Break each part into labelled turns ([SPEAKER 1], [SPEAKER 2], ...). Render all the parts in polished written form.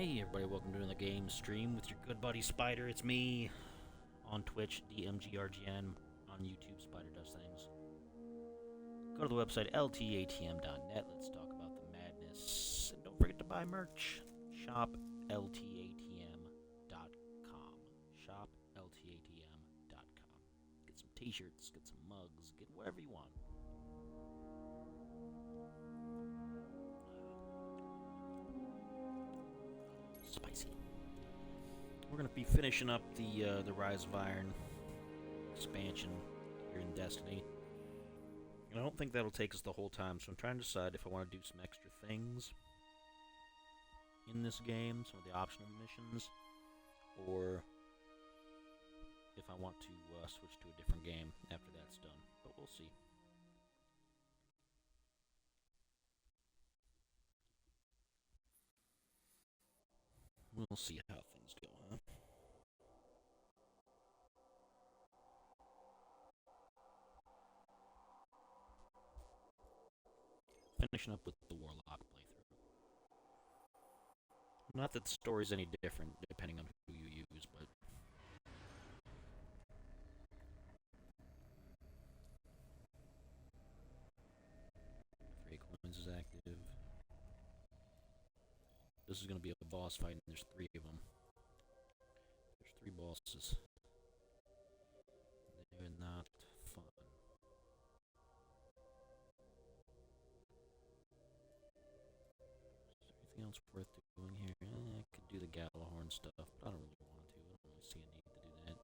[SPEAKER 1] Hey everybody, welcome to another game stream with your good buddy Spider. It's me on Twitch, DMGRGN, on YouTube, Spider Does Things. Go to the website ltatm.net, let's talk about the madness. And don't forget to buy merch. Shop ltatm.com. Shop ltatm.com. Get some t-shirts, get some mugs, get whatever you want. Spicy. We're gonna be finishing up the Rise of Iron expansion here in Destiny, and I don't think that'll take us the whole time. So I'm trying to decide if I want to do some extra things in this game, some of the optional missions, or if I want to switch to a different game after that's done. But we'll see. We'll see how things go, huh? Finishing up with the Warlock playthrough. Not that the story's any different depending on who you use, but... Three coins is active. This is going to be a boss fight, and there's three of them. There's three bosses. They're not fun. Is there anything else worth doing here? I could do the Gallahorn stuff, but I don't really want to. I don't really see a need to do that.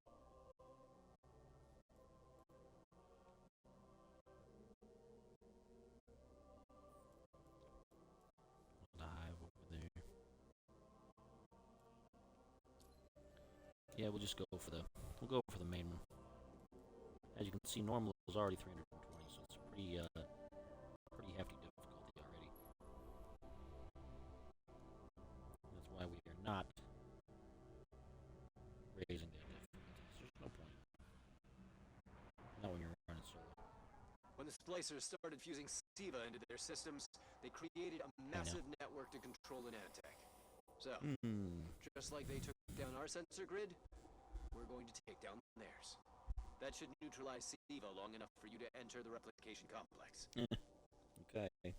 [SPEAKER 1] The hive over there. Yeah, we'll just go for the main one. As you can see, normal is already 320, so it's pretty hefty difficulty already. That's why we are not raising that difficulty. There's no point. Not when you're running solo.
[SPEAKER 2] When the splicers started fusing SIVA into their systems, they created a massive network to control the nanotech. So, just like they took down our sensor grid, we're going to take down theirs. That should neutralize SIVA long enough for you to enter the replication complex.
[SPEAKER 1] Okay.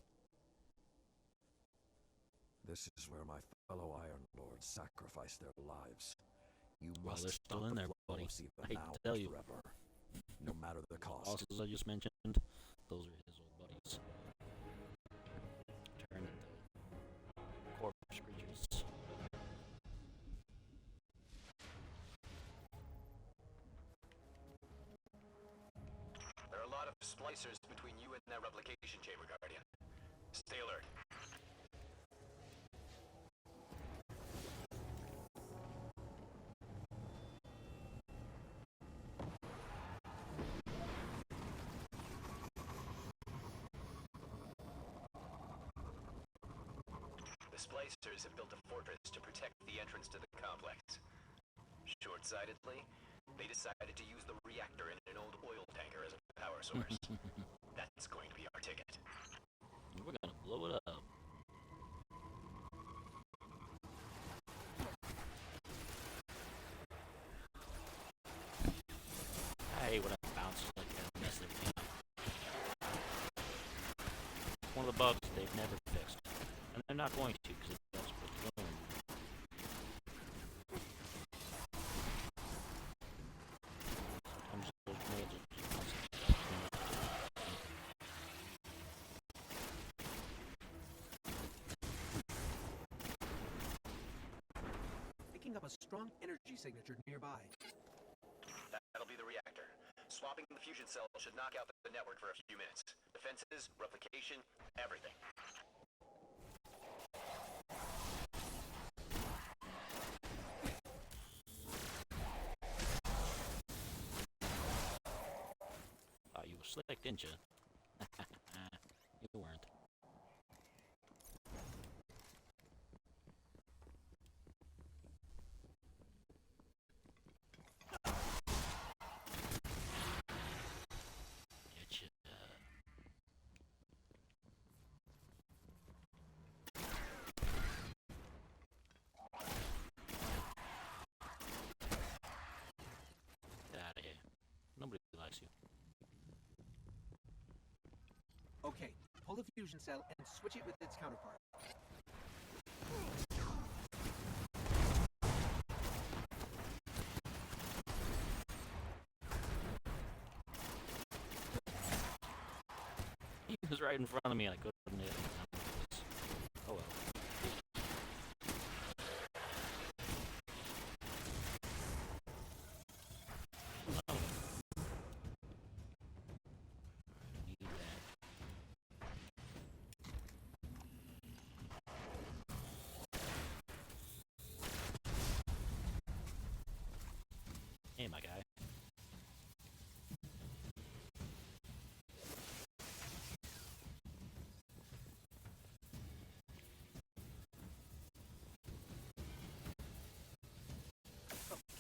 [SPEAKER 3] This is where my fellow Iron Lords sacrificed their lives. You
[SPEAKER 1] Well,
[SPEAKER 3] must
[SPEAKER 1] they're still
[SPEAKER 3] stop
[SPEAKER 1] in
[SPEAKER 3] the
[SPEAKER 1] there,
[SPEAKER 3] flow
[SPEAKER 1] buddy.
[SPEAKER 3] of SIVA
[SPEAKER 1] I hate
[SPEAKER 3] now
[SPEAKER 1] to tell you.
[SPEAKER 3] forever, no matter the cost.
[SPEAKER 1] Bosses I just mentioned, those are his old buddies. Turned into corpse creatures.
[SPEAKER 2] There are a lot of splicers between you and that replication chamber, Guardian. Stay alert. The splicers have built a fortress to protect the entrance to the complex. Short-sightedly, they decided to use the reactor in an old oil tanker as a power source. That's going to be our ticket.
[SPEAKER 1] We're gonna blow it up. I hate when it bounces like that and messes everything up. One of the bugs they've never fixed. And they're not going to, because it does what it's doing. Sometimes those molds are just
[SPEAKER 4] Picking up a strong energy signature nearby.
[SPEAKER 2] That'll be the reactor. Swapping the fusion cell should knock out the network for a few minutes. Defenses, replication, everything.
[SPEAKER 1] thought you were slick, didn't you? You weren't. Getcha.
[SPEAKER 4] Okay, pull the fusion cell and switch it with its counterpart.
[SPEAKER 1] He was right in front of me. I couldn't hit him. Oh well. Oh. Need that. Hey, my guy.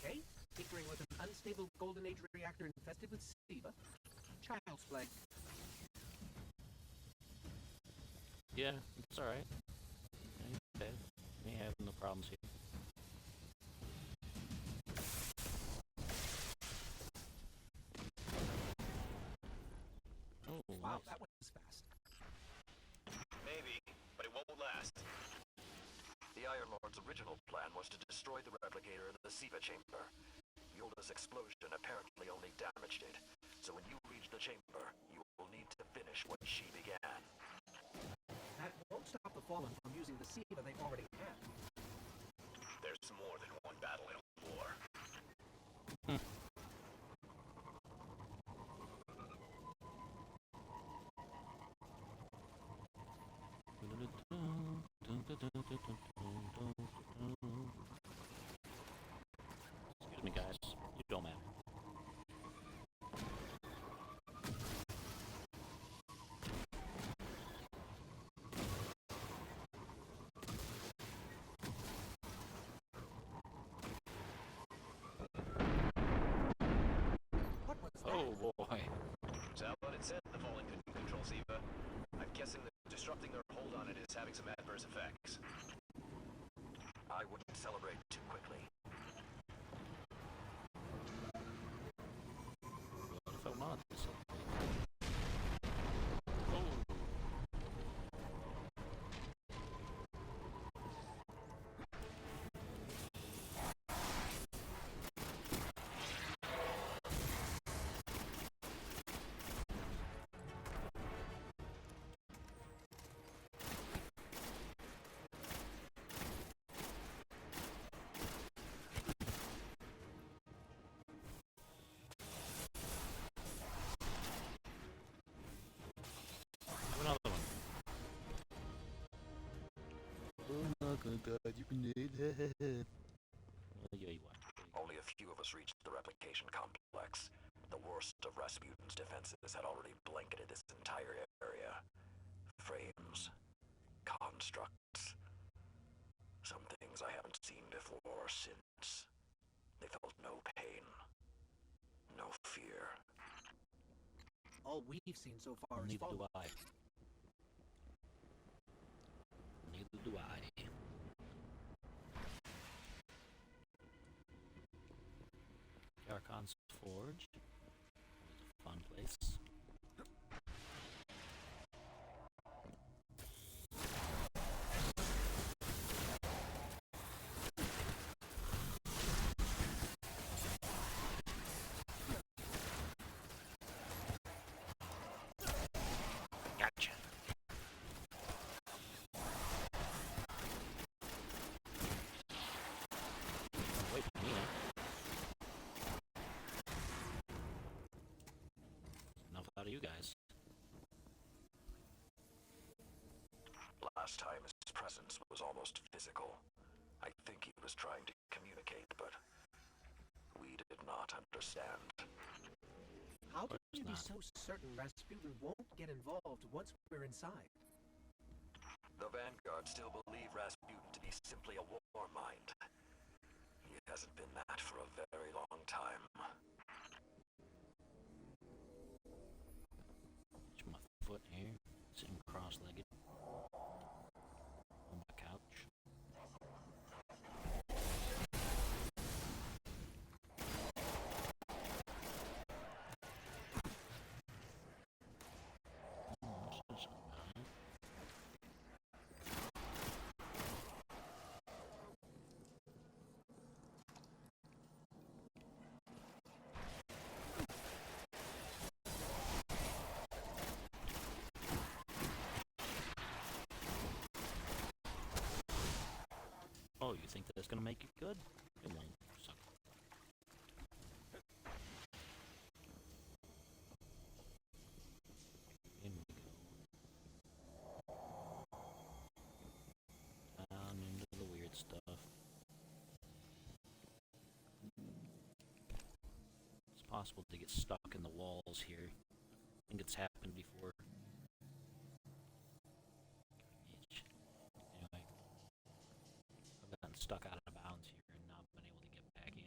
[SPEAKER 4] Okay, tinkering with an unstable Golden Age reactor infested with SIVA. Child's play.
[SPEAKER 1] Yeah, it's alright. Okay. We have no problems here. Oh,
[SPEAKER 4] Wow,
[SPEAKER 1] nice.
[SPEAKER 4] that was fast.
[SPEAKER 2] Maybe, but it won't last.
[SPEAKER 3] The Iron Lord's original plan was to destroy the replicator in the SIVA chamber. Yulda's explosion apparently only damaged it, so when you reach the chamber, you will need to finish what she began.
[SPEAKER 4] That won't stop the Fallen from using the SIVA they already have.
[SPEAKER 2] There's more than one battle in a war.
[SPEAKER 1] Excuse me, guys. You don't matter.
[SPEAKER 4] What was that?
[SPEAKER 1] Oh boy.
[SPEAKER 2] Is that what it said? The Fallen couldn't control SIVA? I'm guessing that disrupting their hold on it is having some adverse effects.
[SPEAKER 3] I wouldn't celebrate too quickly.
[SPEAKER 1] What if I wanted to celebrate? Another one. Oh my god, you can do that. Yeah, you are.
[SPEAKER 3] Only a few of us reached the replication complex. The worst of Rasputin's defenses had already blanketed this entire area. Frames, constructs, some things I haven't seen before since. They felt no pain, no fear.
[SPEAKER 4] All we've seen so far is
[SPEAKER 1] Neither
[SPEAKER 4] Fallen.
[SPEAKER 1] do I. Neither do I. Archon's Forge. It's a fun place. Gotcha. Wait, me. Enough out of you guys.
[SPEAKER 3] Last time his presence was almost physical. I think he was trying to communicate, but we did not understand.
[SPEAKER 4] How can
[SPEAKER 1] It's
[SPEAKER 4] you be
[SPEAKER 1] not.
[SPEAKER 4] so certain Rasputin won't get involved once we're inside?
[SPEAKER 3] The Vanguard still believe Rasputin to be simply a war mind. He hasn't been that for a very long time.
[SPEAKER 1] Put my foot here, sitting cross-legged on my couch. think that it's gonna make it good. It won't. So. In we go. Down into the weird stuff. It's possible to get stuck in the walls here. I think it's happened before. Anyway, I've gotten stuck out of bounds here and not been able to get back in.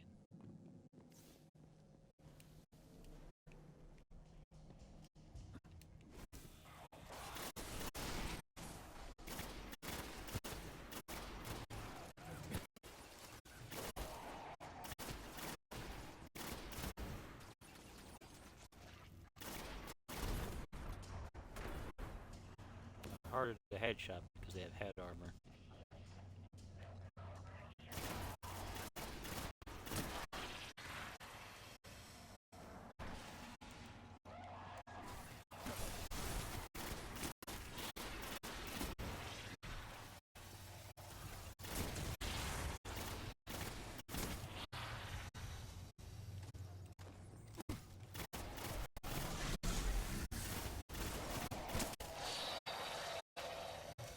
[SPEAKER 1] Harder to headshot because they have head armor.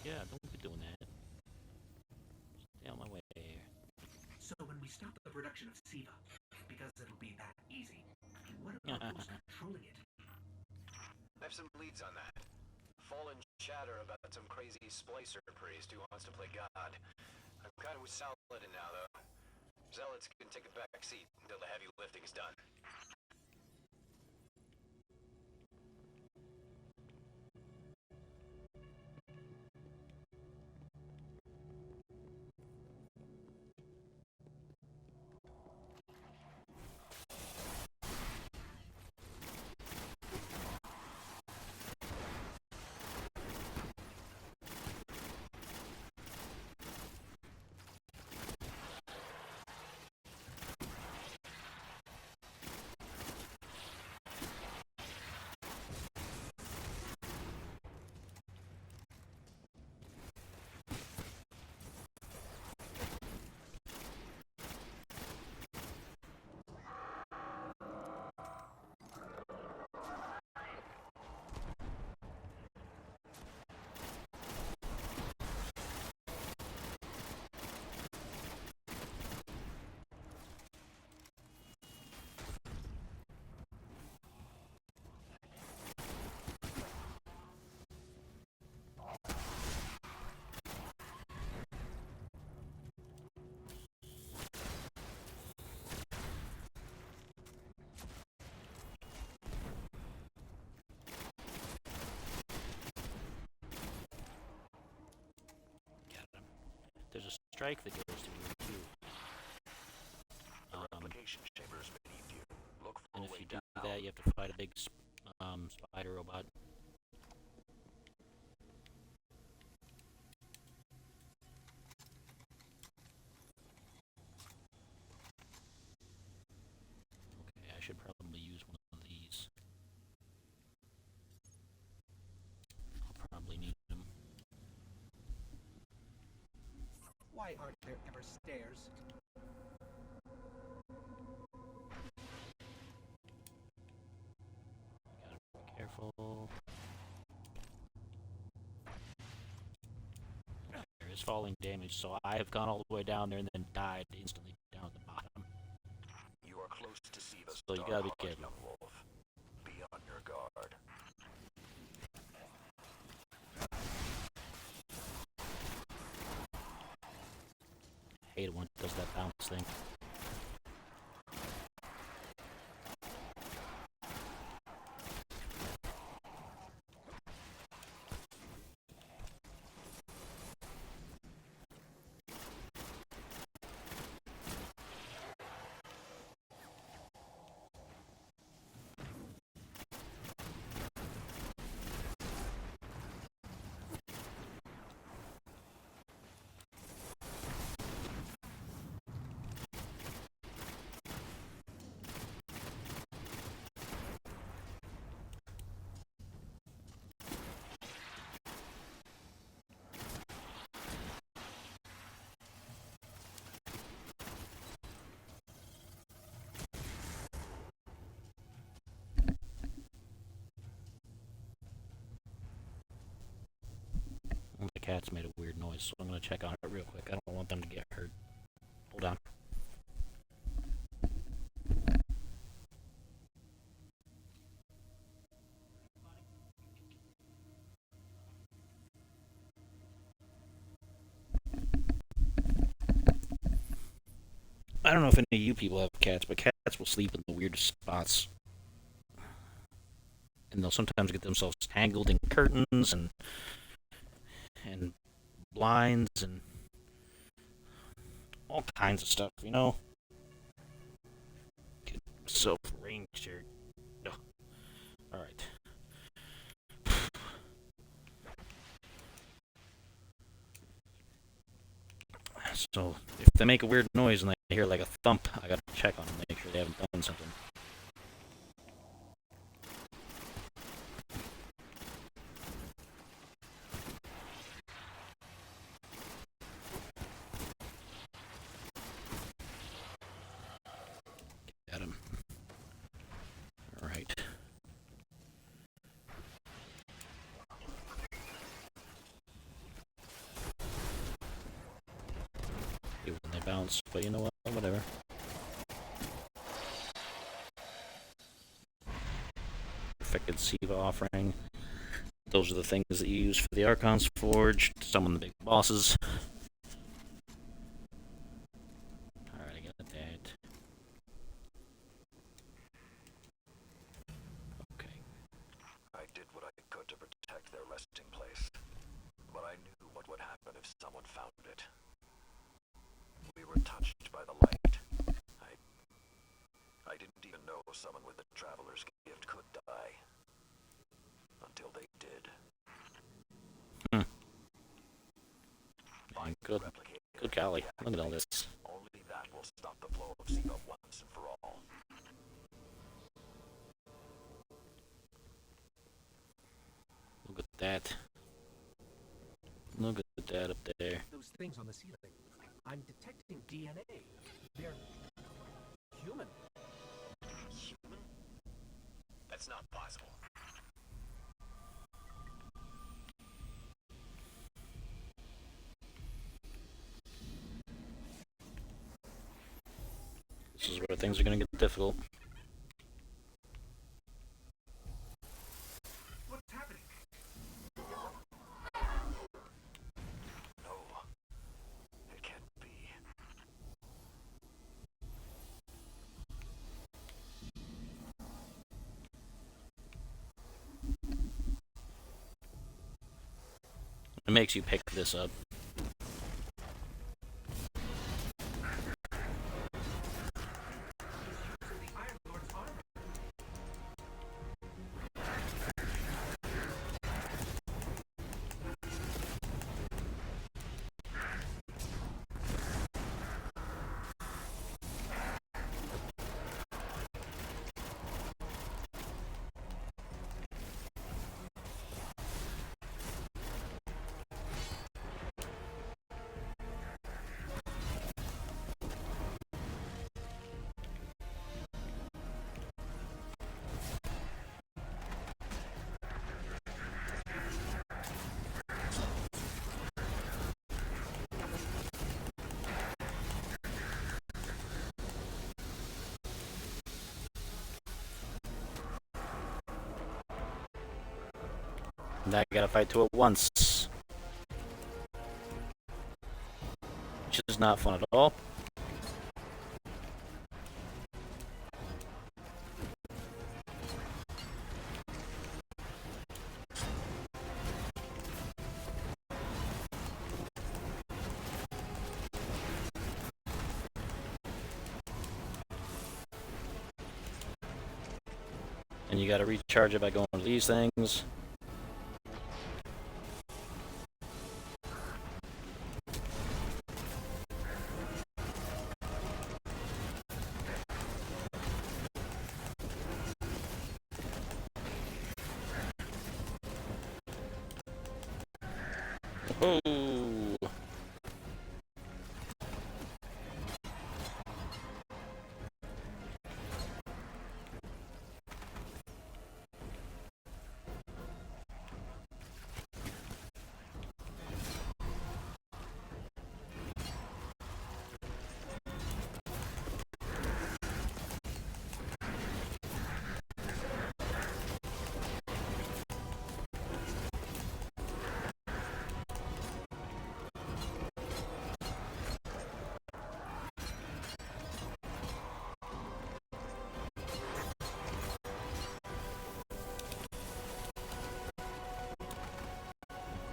[SPEAKER 1] Yeah, don't be doing that. Stay out my way.
[SPEAKER 4] So when we stop the production of SIVA, because it'll be that easy, what about who's controlling it?
[SPEAKER 2] I have some leads on that. Fallen chatter about some crazy splicer priest who wants to play God. I'm kind of with Saladin now, though. Zealots can take a back seat until the heavy lifting is done.
[SPEAKER 1] There's a strike that goes through here too.
[SPEAKER 3] The replication chambers beneath you. Look for
[SPEAKER 1] And
[SPEAKER 3] a
[SPEAKER 1] if
[SPEAKER 3] way
[SPEAKER 1] you do
[SPEAKER 3] down.
[SPEAKER 1] that, you have to fight a big spider robot. Okay, I should probably use one of these. I'll probably need them.
[SPEAKER 4] Why aren't there ever stairs?
[SPEAKER 1] Gotta be careful. There is falling damage, so I have gone all the way down there and then died instantly down at the bottom.
[SPEAKER 3] You are close to Siva's
[SPEAKER 1] So you gotta be
[SPEAKER 3] dark heart,
[SPEAKER 1] careful.
[SPEAKER 3] young wolf. Be on your guard.
[SPEAKER 1] I hate it when it does that bounce thing. cats made a weird noise, so I'm gonna check on it real quick. I don't want them to get hurt. Hold on. I don't know if any of you people have cats, but cats will sleep in the weirdest spots. And they'll sometimes get themselves tangled in curtains and blinds and all kinds of stuff, you know? Get self-arranged here. Ugh. Alright. So, if they make a weird noise and I hear like a thump, I gotta check on them, make sure they haven't done something. Got him. Alright. When they bounce, but you know what? Whatever. Perfected Siva offering. Those are the things that you use for the Archon's Forge to summon the big bosses. Alright, I got that. Okay.
[SPEAKER 3] I did what I could to protect their resting place, but I knew what would happen if someone found it. We were touched by the light. I didn't even know someone with the Traveler's Gift could die. Until they did. Find
[SPEAKER 1] Good. Good golly. Look at all this.
[SPEAKER 3] Only that will stop the flow of Siva once and for all.
[SPEAKER 1] Look at that. Look at that up there.
[SPEAKER 4] Those things on the ceiling. I'm detecting DNA. They're human.
[SPEAKER 2] Human? That's not possible.
[SPEAKER 1] This is where things are gonna get difficult.
[SPEAKER 4] What's happening?
[SPEAKER 3] No. It can't be.
[SPEAKER 1] It makes you pick this up.
[SPEAKER 4] The Iron Lord's armor.
[SPEAKER 1] Now I gotta fight two at once. Which is not fun at all. And you gotta recharge it by going to these things. Oh!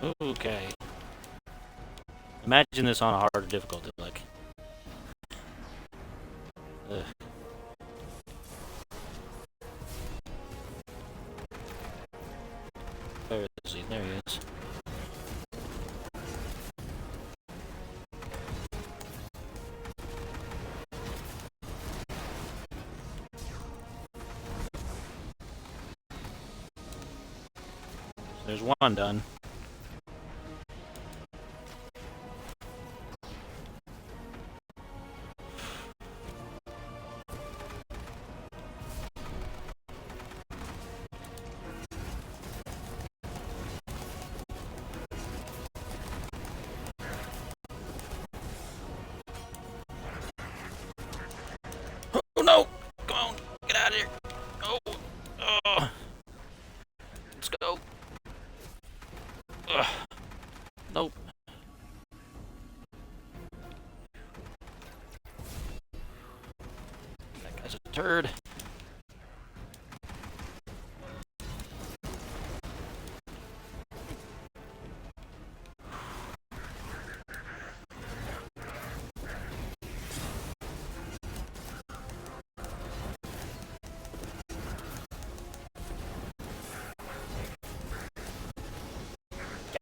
[SPEAKER 1] Okay. Imagine this on a harder difficulty, like. Ugh. Where is he? There he is. There's one done. Oh no! Come on! Get out of here! Oh! Oh! Let's go! Ugh. Nope. That guy's a turd.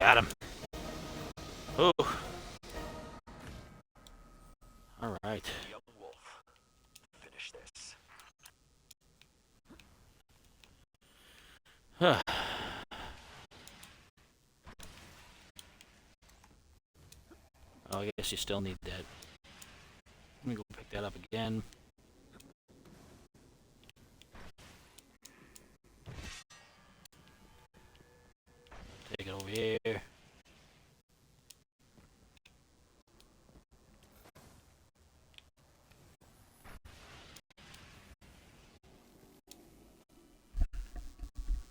[SPEAKER 1] Got him. Oh. All right.
[SPEAKER 3] Young wolf, finish this.
[SPEAKER 1] Oh, I guess you still need that. Let me go pick that up again. Take it over here.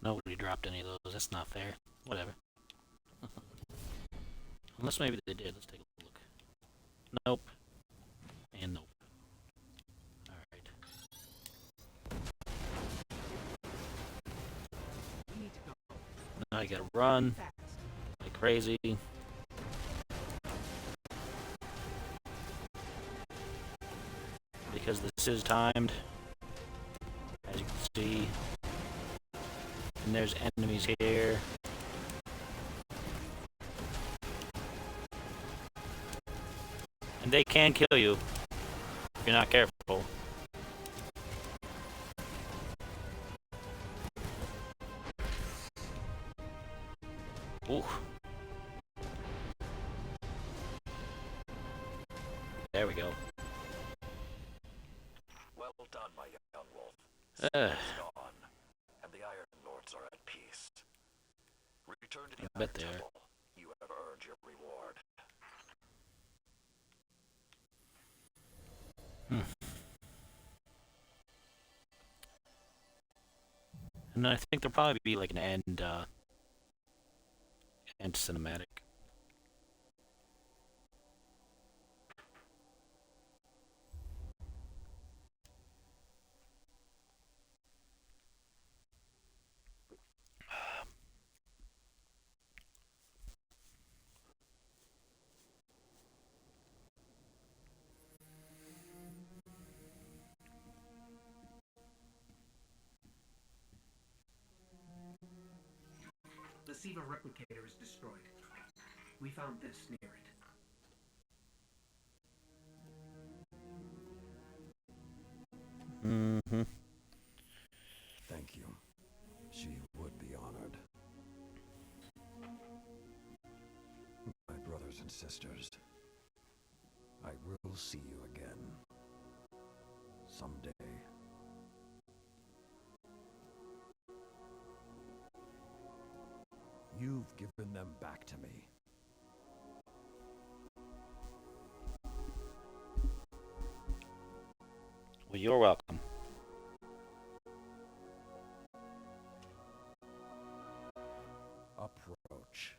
[SPEAKER 1] Nobody dropped any of those. That's not fair. Whatever. Unless maybe they did. Let's take a look. Nope. And nope. Alright.
[SPEAKER 4] We need to go
[SPEAKER 1] Now I gotta run
[SPEAKER 4] fast.
[SPEAKER 1] like crazy. Because this is timed. As you can see. And there's enemies here. And they can kill you if you're not careful. Ooh. There we go.
[SPEAKER 3] Well done, my young wolf.
[SPEAKER 1] Uh.
[SPEAKER 3] Satan is gone, and the Iron Lords are at peace. Return to the
[SPEAKER 1] I bet
[SPEAKER 3] Iron
[SPEAKER 1] they are.
[SPEAKER 3] Temple. You have earned your reward.
[SPEAKER 1] And I think there'll probably be like an end cinematic.
[SPEAKER 4] The Siva replicator is destroyed. We found this near it.
[SPEAKER 1] Mm-hmm.
[SPEAKER 3] Thank you. She would be honored. My brothers and sisters, I will see you again. Someday. You've given them back to me.
[SPEAKER 1] Well, you're welcome.
[SPEAKER 3] Approach.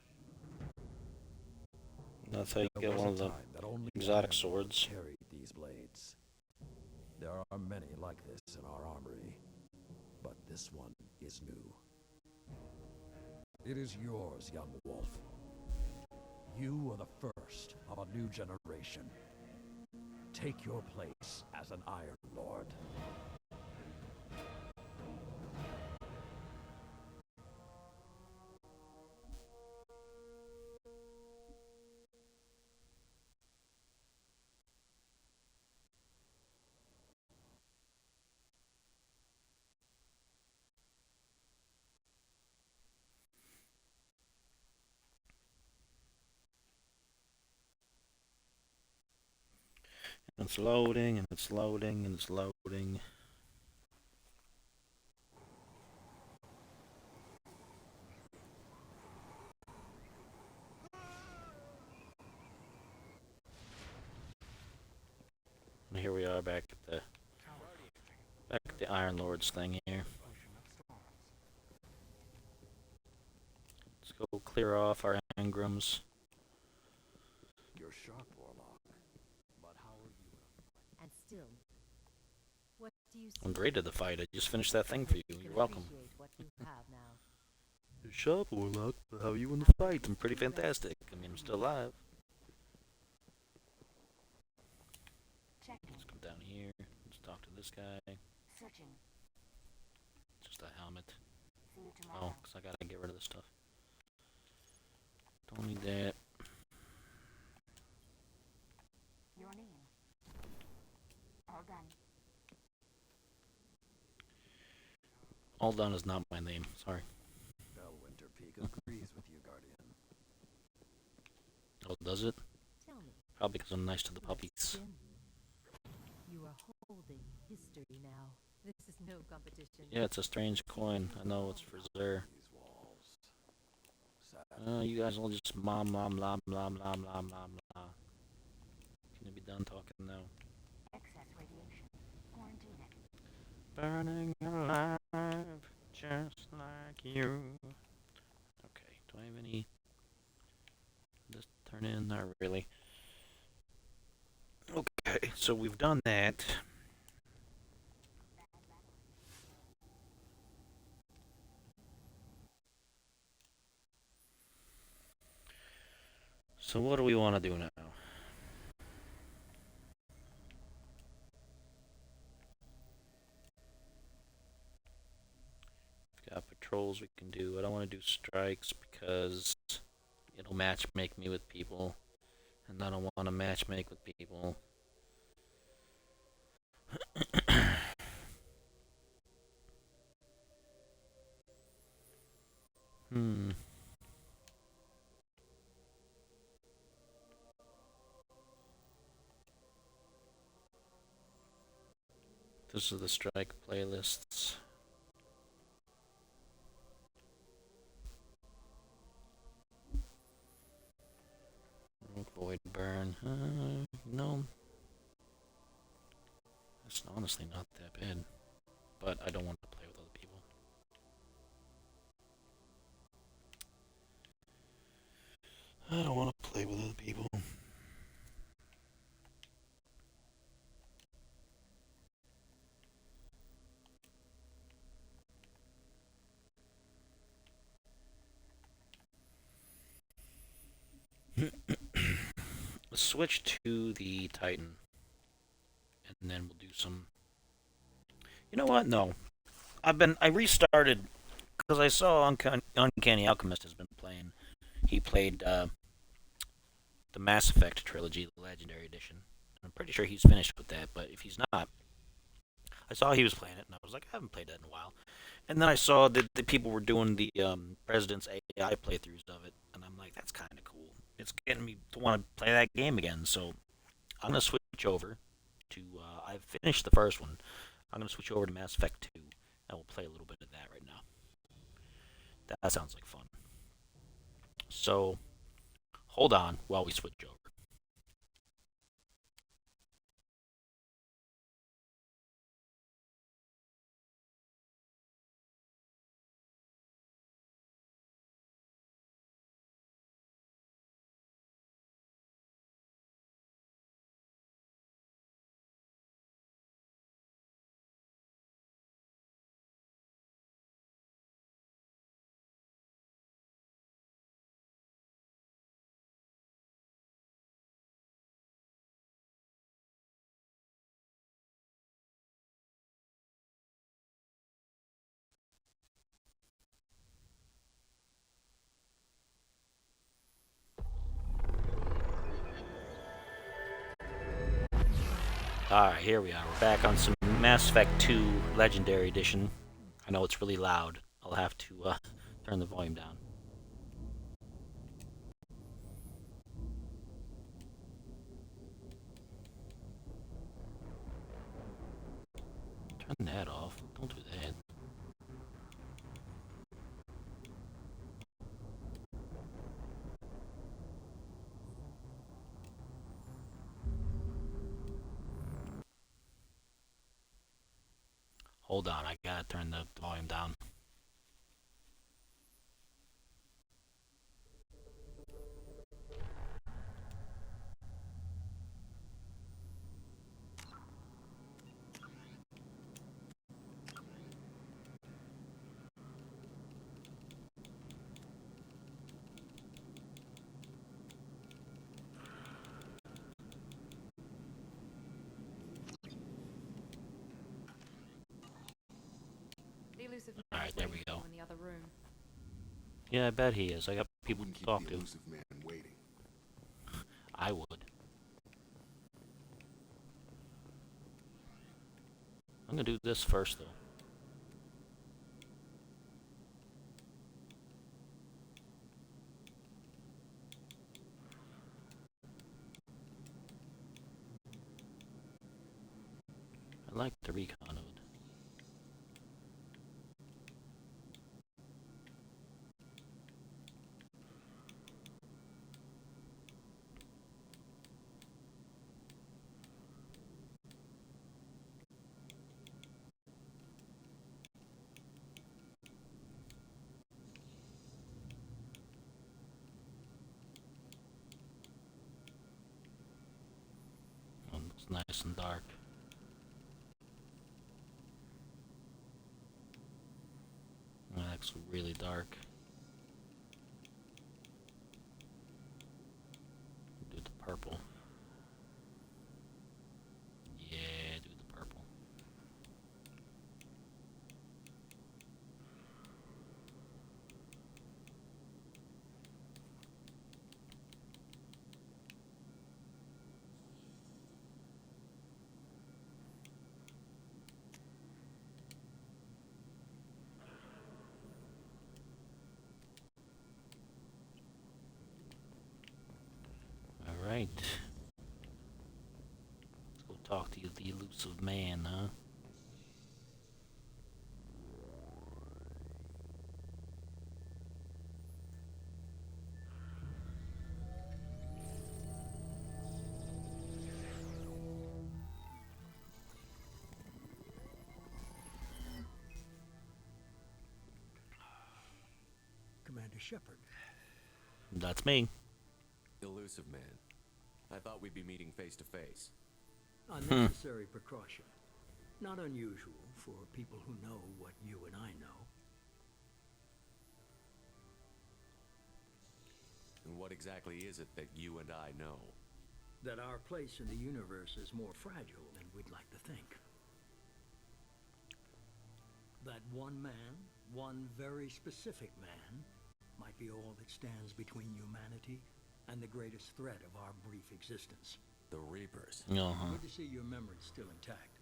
[SPEAKER 1] That's how you
[SPEAKER 3] There
[SPEAKER 1] get
[SPEAKER 3] was
[SPEAKER 1] one
[SPEAKER 3] a
[SPEAKER 1] of the
[SPEAKER 3] time that only
[SPEAKER 1] exotic
[SPEAKER 3] Iron
[SPEAKER 1] swords.
[SPEAKER 3] carried these blades. There are many like this in our armory, but this one is new. It is yours, young wolf.
[SPEAKER 5] You are the first of a new generation. Take your place as an Iron Lord.
[SPEAKER 1] It's loading, and it's loading, and it's loading. And here we are back at the Iron Lords thing here. Let's go clear off our engrams.
[SPEAKER 5] You're sharp, Warlock. But how are you?
[SPEAKER 6] And still, what do you see?
[SPEAKER 1] I'm great at the fight. I just finished that thing for you. You're welcome.
[SPEAKER 6] Appreciate what you have now.
[SPEAKER 1] You're sharp, Warlock, but how are you in the fight? I'm pretty fantastic. I mean, I'm still alive.
[SPEAKER 6] Checking.
[SPEAKER 1] Let's come down here. Let's talk to this guy.
[SPEAKER 6] Searching.
[SPEAKER 1] Just a helmet.
[SPEAKER 6] See you
[SPEAKER 1] Oh,
[SPEAKER 6] tomorrow.
[SPEAKER 1] because I gotta get rid of this stuff. Don't need that.
[SPEAKER 6] Your name. All done.
[SPEAKER 1] All done is not my name. Sorry.
[SPEAKER 5] Bellwinter Peak agrees with you, Guardian.
[SPEAKER 1] Oh, does it?
[SPEAKER 6] Tell me.
[SPEAKER 1] Probably because I'm nice to the puppies.
[SPEAKER 6] Jim, you are holding history now. This is no competition.
[SPEAKER 1] Yeah, it's a strange coin. I know it's for Zer.
[SPEAKER 5] These walls.
[SPEAKER 1] You guys all just mom, mom, blah, blah, blah, blah, blah, blah. Can you be done talking now?
[SPEAKER 6] Excess radiation. Quarantine it.
[SPEAKER 1] Burning alive, just like you. Okay, do I have any? Just turn in? Not really. Okay, so we've done that. So what do we want to do now? We've got patrols we can do. I don't want to do strikes because it'll match make me with people. And I don't want to match make with people. This is the strike playlists. Void burn. No. It's honestly not that bad. But I don't want to play with other people. I don't want to play with other people. Let's switch to the Titan. And then we'll do some... You know what? No. I restarted because I saw Uncanny Alchemist has been playing. He played the Mass Effect trilogy, the Legendary Edition. I'm pretty sure he's finished with that, but if he's not, I saw he was playing it, and I was like, I haven't played that in a while. And then I saw that the people were doing the President's AI playthroughs of it, and I'm like, that's kind of cool. It's getting me to want to play that game again, so I'm going to switch over to, I've finished the first one. I'm going to switch over to Mass Effect 2, and we'll play a little bit of that right now. That sounds like fun. So, hold on while we switch over. Alright, here we are. We're back on some Mass Effect 2 Legendary Edition. I know it's really loud. I'll have to turn the volume down. Turn that off. Don't do that. Hold on, I gotta turn the volume down.
[SPEAKER 6] The elusive man
[SPEAKER 1] Alright,
[SPEAKER 6] is
[SPEAKER 1] there
[SPEAKER 6] waiting
[SPEAKER 1] we go.
[SPEAKER 6] for you in the other room.
[SPEAKER 1] Yeah, I bet he is. I got people to talk to.
[SPEAKER 7] Elusive man waiting.
[SPEAKER 1] I would. I'm gonna do this first, though. I like the recon of it. It's nice and dark. That's really dark. Do the purple. Yeah, do the purple. Alright. Let's go talk to you, the elusive man, huh?
[SPEAKER 5] Commander Shepard.
[SPEAKER 1] That's me.
[SPEAKER 8] Elusive man. I thought we'd be meeting face to face.
[SPEAKER 5] Unnecessary precaution. Not unusual for people who know what you and I know.
[SPEAKER 8] And what exactly is it that you and I know?
[SPEAKER 5] That our place in the universe is more fragile than we'd like to think. That one man, one very specific man, might be all that stands between humanity and the greatest threat of our brief existence.
[SPEAKER 8] The Reapers.
[SPEAKER 1] Uh-huh.
[SPEAKER 5] Good to see your memory's still intact.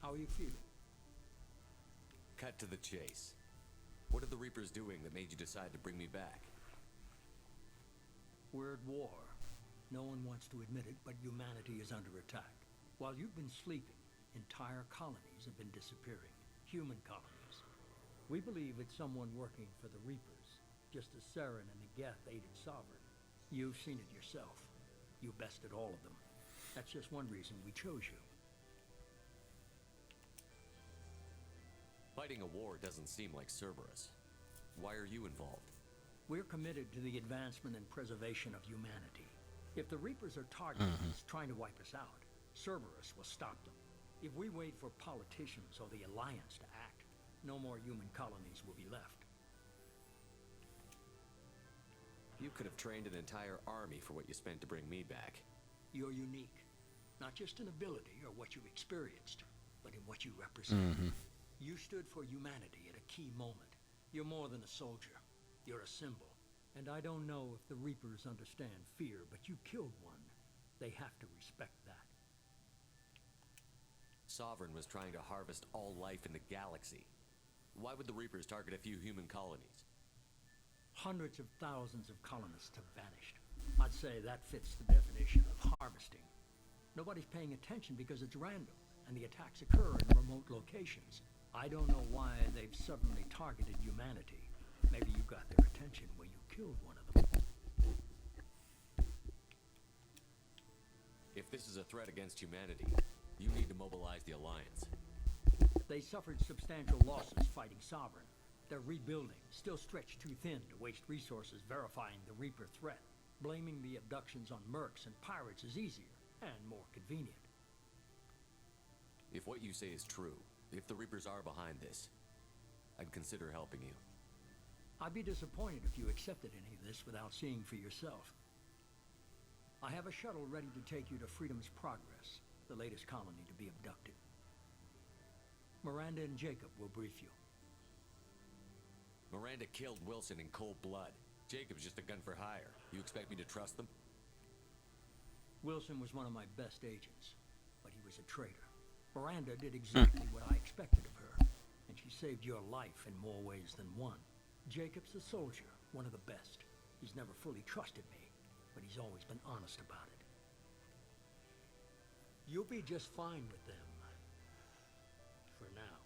[SPEAKER 5] How are you feeling?
[SPEAKER 8] Cut to the chase. What are the Reapers doing that made you decide to bring me back?
[SPEAKER 5] We're at war. No one wants to admit it, but humanity is under attack. While you've been sleeping, entire colonies have been disappearing. Human colonies. We believe it's someone working for the Reapers, just as Saren and the Geth aided Sovereign. You've seen it yourself. You bested all of them. That's just one reason we chose you.
[SPEAKER 8] Fighting a war doesn't seem like Cerberus. Why are you involved?
[SPEAKER 5] We're committed to the advancement and preservation of humanity. If the Reapers are targeting us, trying to wipe us out, Cerberus will stop them. If we wait for politicians or the Alliance to act, no more human colonies will be left.
[SPEAKER 8] You could have trained an entire army for what you spent to bring me back.
[SPEAKER 5] You're unique. Not just in ability or what you've experienced, but in what you represent. You stood for humanity at a key moment. You're more than a soldier. You're a symbol. And I don't know if the Reapers understand fear, but you killed one. They have to respect that.
[SPEAKER 8] Sovereign was trying to harvest all life in the galaxy. Why would the Reapers target a few human colonies?
[SPEAKER 5] Hundreds of thousands of colonists have vanished. I'd say that fits the definition of harvesting. Nobody's paying attention because it's random, and the attacks occur in remote locations. I don't know why they've suddenly targeted humanity. Maybe you got their attention when you killed one of them.
[SPEAKER 8] If this is a threat against humanity, you need to mobilize the Alliance.
[SPEAKER 5] They suffered substantial losses fighting Sovereign. They're rebuilding, still stretched too thin to waste resources verifying the Reaper threat. Blaming the abductions on mercs and pirates is easier and more convenient.
[SPEAKER 8] If what you say is true, if the Reapers are behind this, I'd consider helping you.
[SPEAKER 5] I'd be disappointed if you accepted any of this without seeing for yourself. I have a shuttle ready to take you to Freedom's Progress, the latest colony to be abducted. Miranda and Jacob will brief you.
[SPEAKER 8] Miranda killed Wilson in cold blood. Jacob's just a gun for hire. You expect me to trust them?
[SPEAKER 5] Wilson was one of my best agents, but he was a traitor. Miranda did exactly what I expected of her, and she saved your life in more ways than one. Jacob's a soldier, one of the best. He's never fully trusted me, but he's always been honest about it. You'll be just fine with them. For now.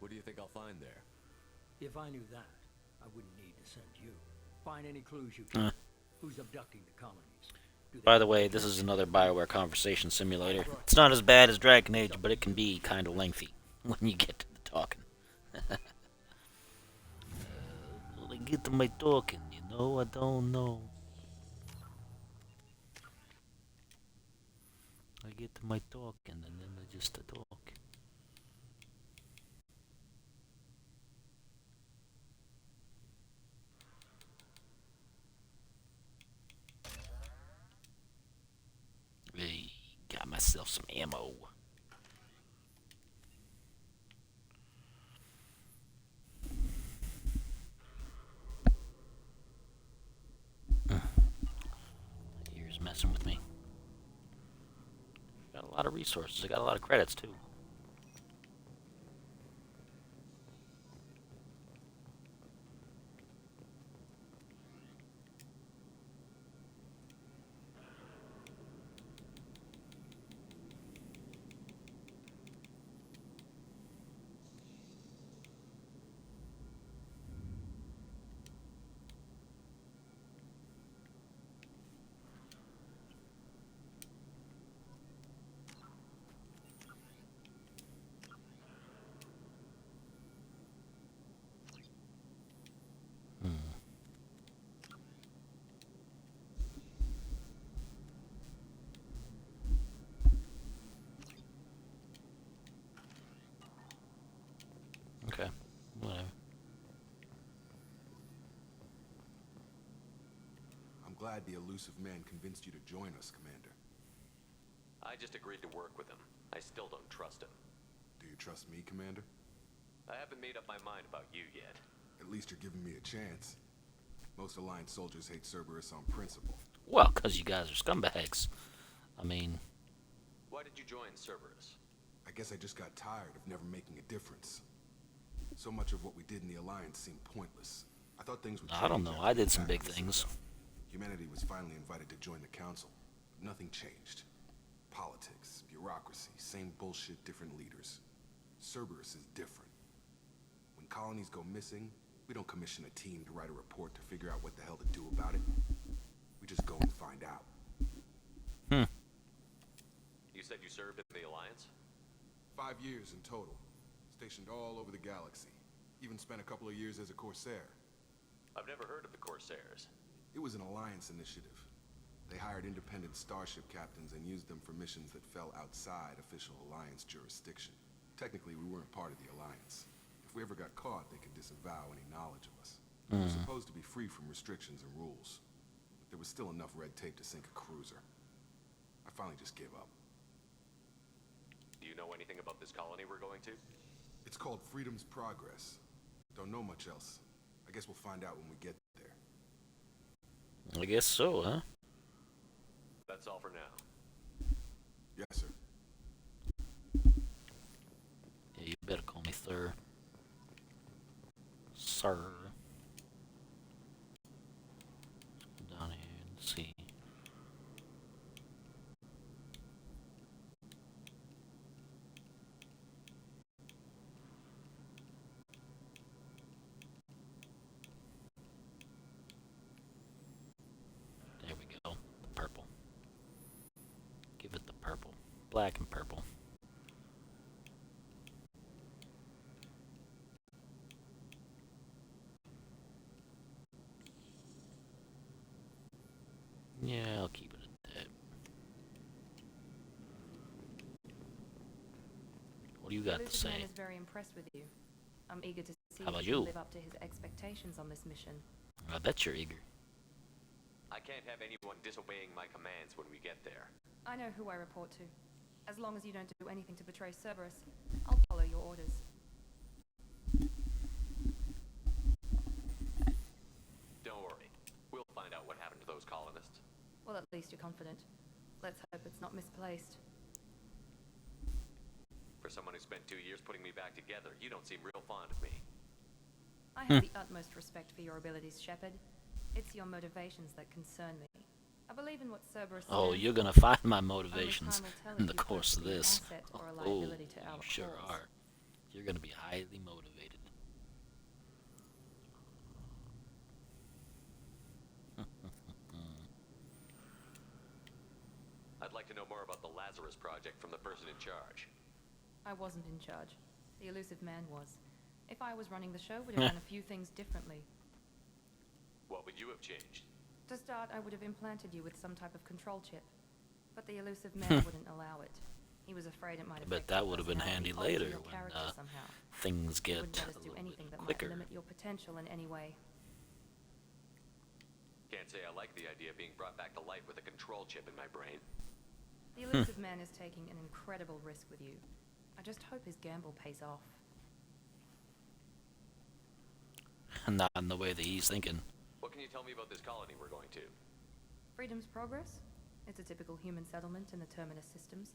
[SPEAKER 8] What do you think I'll find there?
[SPEAKER 5] If I knew that, I wouldn't need to send you. Find any clues you can. Who's abducting the colonies?
[SPEAKER 1] By the way, this is another BioWare conversation simulator. It's not as bad as Dragon Age, but it can be kind of lengthy when you get to the talking. When I get to my talking, you know, I don't know. I get to my talking, and then I just talk. Hey, got myself some ammo. My ears messing with me. Got a lot of resources. I got a lot of credits too. Okay, whatever.
[SPEAKER 7] I'm glad the elusive man convinced you to join us, Commander.
[SPEAKER 8] I just agreed to work with him. I still don't trust him.
[SPEAKER 7] Do you trust me, Commander?
[SPEAKER 8] I haven't made up my mind about you yet.
[SPEAKER 7] At least you're giving me a chance. Most Alliance soldiers hate Cerberus on principle.
[SPEAKER 1] Well, 'cause you guys are scumbags. I mean...
[SPEAKER 8] Why did you join Cerberus?
[SPEAKER 7] I guess I just got tired of never making a difference. So much of what we did in the Alliance seemed pointless. I thought things would change.
[SPEAKER 1] I don't know.
[SPEAKER 7] after
[SPEAKER 1] I
[SPEAKER 7] the
[SPEAKER 1] did some
[SPEAKER 7] attack
[SPEAKER 1] big
[SPEAKER 7] on the
[SPEAKER 1] things.
[SPEAKER 7] Citadel. Humanity was finally invited to join the Council. But nothing changed. Politics, bureaucracy, same bullshit, different leaders. Cerberus is different. When colonies go missing, we don't commission a team to write a report to figure out what the hell to do about it. We just go and find out.
[SPEAKER 8] You said you served in the Alliance?
[SPEAKER 7] 5 years in total. Stationed all over the galaxy. Even spent a couple of years as a Corsair.
[SPEAKER 8] I've never heard of the Corsairs.
[SPEAKER 7] It was an Alliance initiative. They hired independent starship captains and used them for missions that fell outside official Alliance jurisdiction. Technically, we weren't part of the Alliance. If we ever got caught, they could disavow any knowledge of us. We were supposed to be free from restrictions and rules. But there was still enough red tape to sink a cruiser. I finally just gave up.
[SPEAKER 8] Do you know anything about this colony we're going to?
[SPEAKER 7] It's called Freedom's Progress. Don't know much else. I guess we'll find out when we get there.
[SPEAKER 1] I guess so, huh?
[SPEAKER 8] That's all for now.
[SPEAKER 7] Yes, sir.
[SPEAKER 1] sir. Sir. Let's go down here and see. There we go. The purple. Give it the purple. Black and purple. Yeah, I'll keep it at that. What do you got to
[SPEAKER 6] Elusive Man
[SPEAKER 1] say?
[SPEAKER 6] is very impressed with you. I'm eager to see
[SPEAKER 1] How about
[SPEAKER 6] if you
[SPEAKER 1] you?
[SPEAKER 6] live up to his expectations on this mission.
[SPEAKER 1] I bet you're eager.
[SPEAKER 8] I can't have anyone disobeying my commands when we get there.
[SPEAKER 6] I know who I report to. As long as you don't do anything to betray Cerberus, I'll follow your orders.
[SPEAKER 8] Don't worry. We'll find out what happened to those colonists.
[SPEAKER 6] Well, at least you're confident. Let's hope it's not misplaced.
[SPEAKER 8] For someone who spent 2 years putting me back together, you don't seem real fond of me.
[SPEAKER 6] I have the utmost respect for your abilities, Shepard. It's your motivations that concern me. I believe in what Cerberus
[SPEAKER 1] Oh,
[SPEAKER 6] stands
[SPEAKER 1] you're
[SPEAKER 6] for.
[SPEAKER 1] gonna find my
[SPEAKER 6] Only
[SPEAKER 1] motivations
[SPEAKER 6] time will tell
[SPEAKER 1] in
[SPEAKER 6] if
[SPEAKER 1] the
[SPEAKER 6] you prove
[SPEAKER 1] course
[SPEAKER 6] to
[SPEAKER 1] of
[SPEAKER 6] be an
[SPEAKER 1] this.
[SPEAKER 6] asset or a
[SPEAKER 1] Oh,
[SPEAKER 6] liability to our
[SPEAKER 1] you sure
[SPEAKER 6] cause.
[SPEAKER 1] are. You're gonna be highly motivated.
[SPEAKER 8] I'd like to know more about the Lazarus Project from the person in charge.
[SPEAKER 6] I wasn't in charge. The Elusive Man was. If I was running the show, would have done a few things differently.
[SPEAKER 8] What would you have changed?
[SPEAKER 6] To start, I would have implanted you with some type of control chip. But the Elusive Man wouldn't allow it. He was afraid it might
[SPEAKER 1] I bet
[SPEAKER 6] affect
[SPEAKER 1] that
[SPEAKER 6] your
[SPEAKER 1] would have been handy
[SPEAKER 6] personality, alter
[SPEAKER 1] later
[SPEAKER 6] your
[SPEAKER 1] when
[SPEAKER 6] character somehow.
[SPEAKER 1] things
[SPEAKER 6] It
[SPEAKER 1] get
[SPEAKER 6] wouldn't let
[SPEAKER 1] a
[SPEAKER 6] us do
[SPEAKER 1] little
[SPEAKER 6] anything
[SPEAKER 1] bit
[SPEAKER 6] that
[SPEAKER 1] quicker.
[SPEAKER 6] might limit your potential in any way.
[SPEAKER 8] Can't say I like the idea of being brought back to life with a control chip in my brain.
[SPEAKER 6] The Elusive Man is taking an incredible risk with you. I just hope his gamble pays off.
[SPEAKER 1] Not in the way that he's thinking.
[SPEAKER 8] What can you tell me about this colony we're going to?
[SPEAKER 6] Freedom's Progress? It's a typical human settlement in the Terminus systems.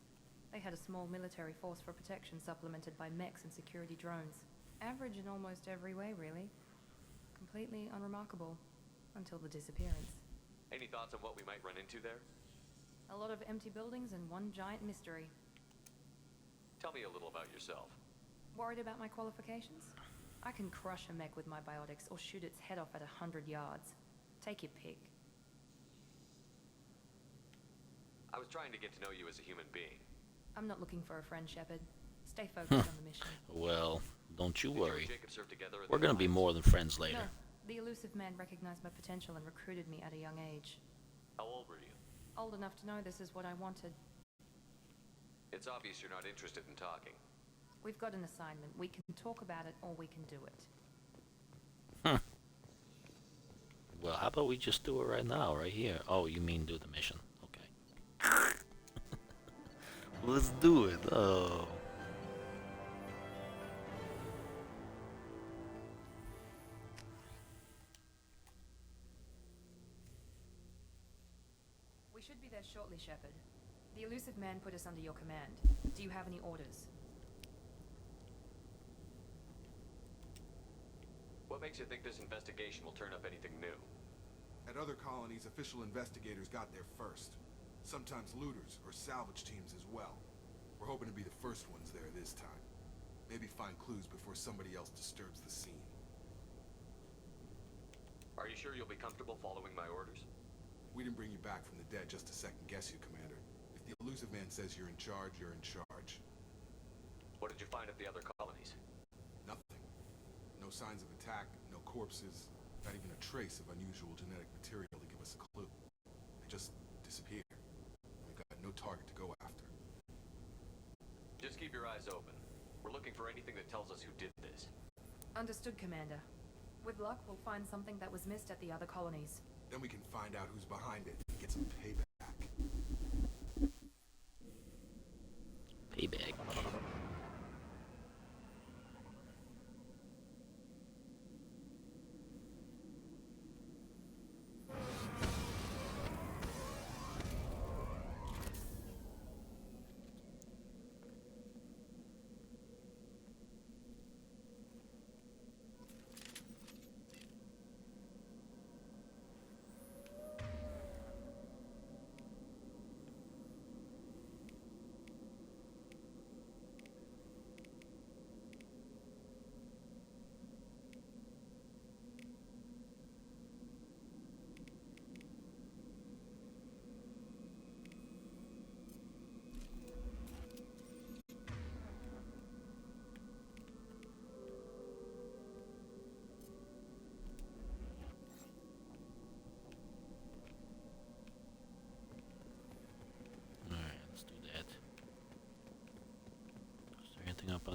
[SPEAKER 6] They had a small military force for protection supplemented by mechs and security drones. Average in almost every way, really. Completely unremarkable. Until the disappearance.
[SPEAKER 8] Any thoughts on what we might run into there?
[SPEAKER 6] A lot of empty buildings and one giant mystery.
[SPEAKER 8] Tell me a little about yourself.
[SPEAKER 6] Worried about my qualifications? I can crush a mech with my biotics or shoot its head off at 100 yards. Take your pick.
[SPEAKER 8] I was trying to get to know you as a human being.
[SPEAKER 6] I'm not looking for a friend, Shepard. Stay focused on the mission.
[SPEAKER 1] Well, don't you
[SPEAKER 8] Did you and
[SPEAKER 1] worry.
[SPEAKER 8] Jacob serve together in
[SPEAKER 1] We're
[SPEAKER 8] the
[SPEAKER 1] gonna be
[SPEAKER 8] Alliance?
[SPEAKER 1] more than friends later.
[SPEAKER 6] No, the Elusive Man recognized my potential and recruited me at a young age.
[SPEAKER 8] How old were you?
[SPEAKER 6] Old enough to know this is what I wanted.
[SPEAKER 8] It's obvious you're not interested in talking.
[SPEAKER 6] We've got an assignment. We can talk about it or we can do it.
[SPEAKER 1] Well, how about we just do it right now, right here? Oh, you mean do the mission. Okay. Let's do it. Oh.
[SPEAKER 6] We should be there shortly, Shepard. The Elusive Man put us under your command. Do you have any orders?
[SPEAKER 8] What makes you think this investigation will turn up anything new?
[SPEAKER 7] At other colonies, official investigators got there first. Sometimes looters or salvage teams as well. We're hoping to be the first ones there this time. Maybe find clues before somebody else disturbs the scene.
[SPEAKER 8] Are you sure you'll be comfortable following my orders?
[SPEAKER 7] We didn't bring you back from the dead just to second guess you, Commander. If the Elusive Man says you're in charge, you're in charge.
[SPEAKER 8] What did you find at the other colonies?
[SPEAKER 7] Nothing. No signs of attack, no corpses, not even a trace of unusual genetic material to give us a clue. They just disappeared. We've got no target to go after.
[SPEAKER 8] Just keep your eyes open. We're looking for anything that tells us who did this.
[SPEAKER 6] Understood, Commander. With luck, we'll find something that was missed at the other colonies.
[SPEAKER 7] Then we can find out who's behind it and get some payback.
[SPEAKER 1] Payback.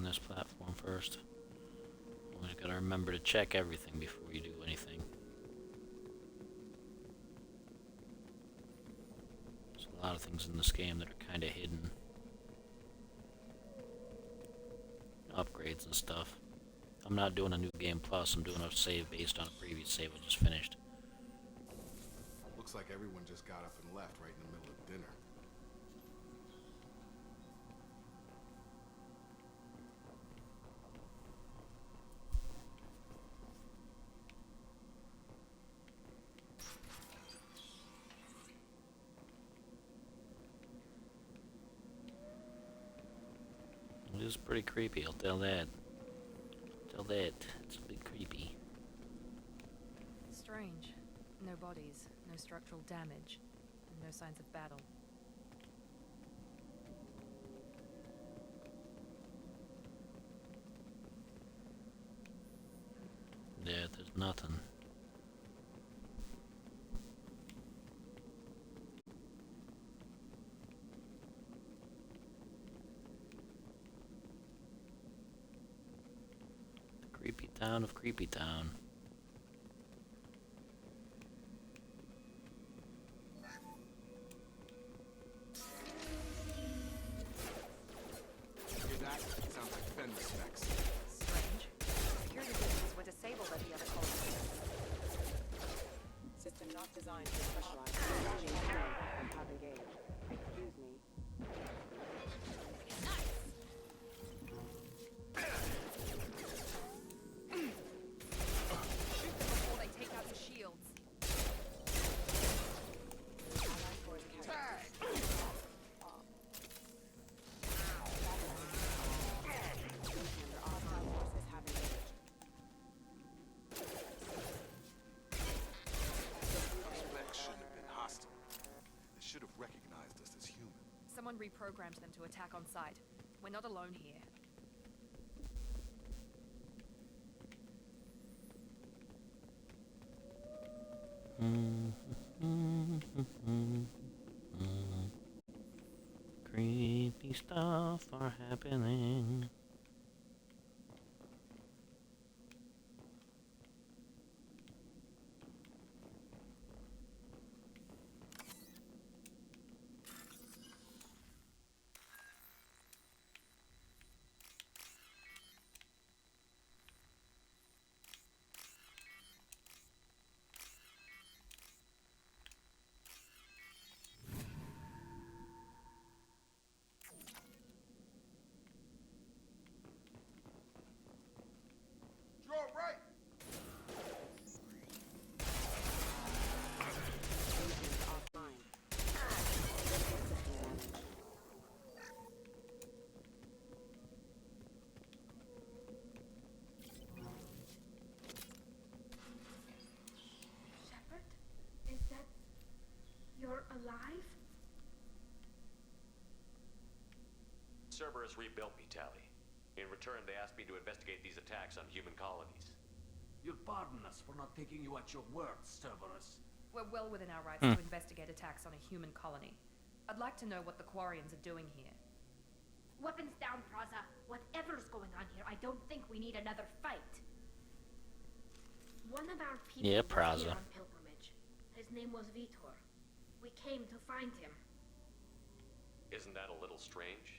[SPEAKER 1] this platform first. You gotta remember to check everything before you do anything. There's a lot of things in this game that are kinda hidden. Upgrades and stuff. I'm not doing a new game plus, I'm doing a save based on a previous save I just finished.
[SPEAKER 7] Looks like everyone just got up and left right in the middle of dinner.
[SPEAKER 1] It is pretty creepy, I'll tell that. It's a bit creepy.
[SPEAKER 6] Strange. No bodies, no structural damage, and no signs of battle.
[SPEAKER 1] Yeah, there's nothing. The creepy town of Creepy Town.
[SPEAKER 7] Hear that? Sounds like fender specs.
[SPEAKER 6] Strange. Security systems were disabled at the other colony.
[SPEAKER 9] System not designed for specialized and have engaged. Excuse me.
[SPEAKER 6] Shoot them before they take out the shields.
[SPEAKER 9] Allied force carriers. Under hostile forces have engaged.
[SPEAKER 7] Specs shouldn't have been hostile. They should have recognized us as human.
[SPEAKER 6] Someone reprogrammed them to attack on sight. We're not alone here.
[SPEAKER 1] Creepy stuff are happening.
[SPEAKER 7] Draw right!
[SPEAKER 9] Agent offline. System damage.
[SPEAKER 10] Shepard? Is that... you're alive?
[SPEAKER 3] Cerberus rebuilt me, Tally. In return, they asked me to investigate these attacks on human colonies.
[SPEAKER 11] You'll pardon us for not taking you at your word, Cerberus.
[SPEAKER 6] We're well within our rights to investigate attacks on a human colony. I'd like to know what the Quarians are doing here.
[SPEAKER 10] Weapons down, Praza. Whatever's going on here, I don't think we need another fight. One of our people
[SPEAKER 1] Yeah,
[SPEAKER 10] was
[SPEAKER 1] Praza.
[SPEAKER 10] here on pilgrimage. His name was Vitor. We came to find him.
[SPEAKER 3] Isn't that a little strange?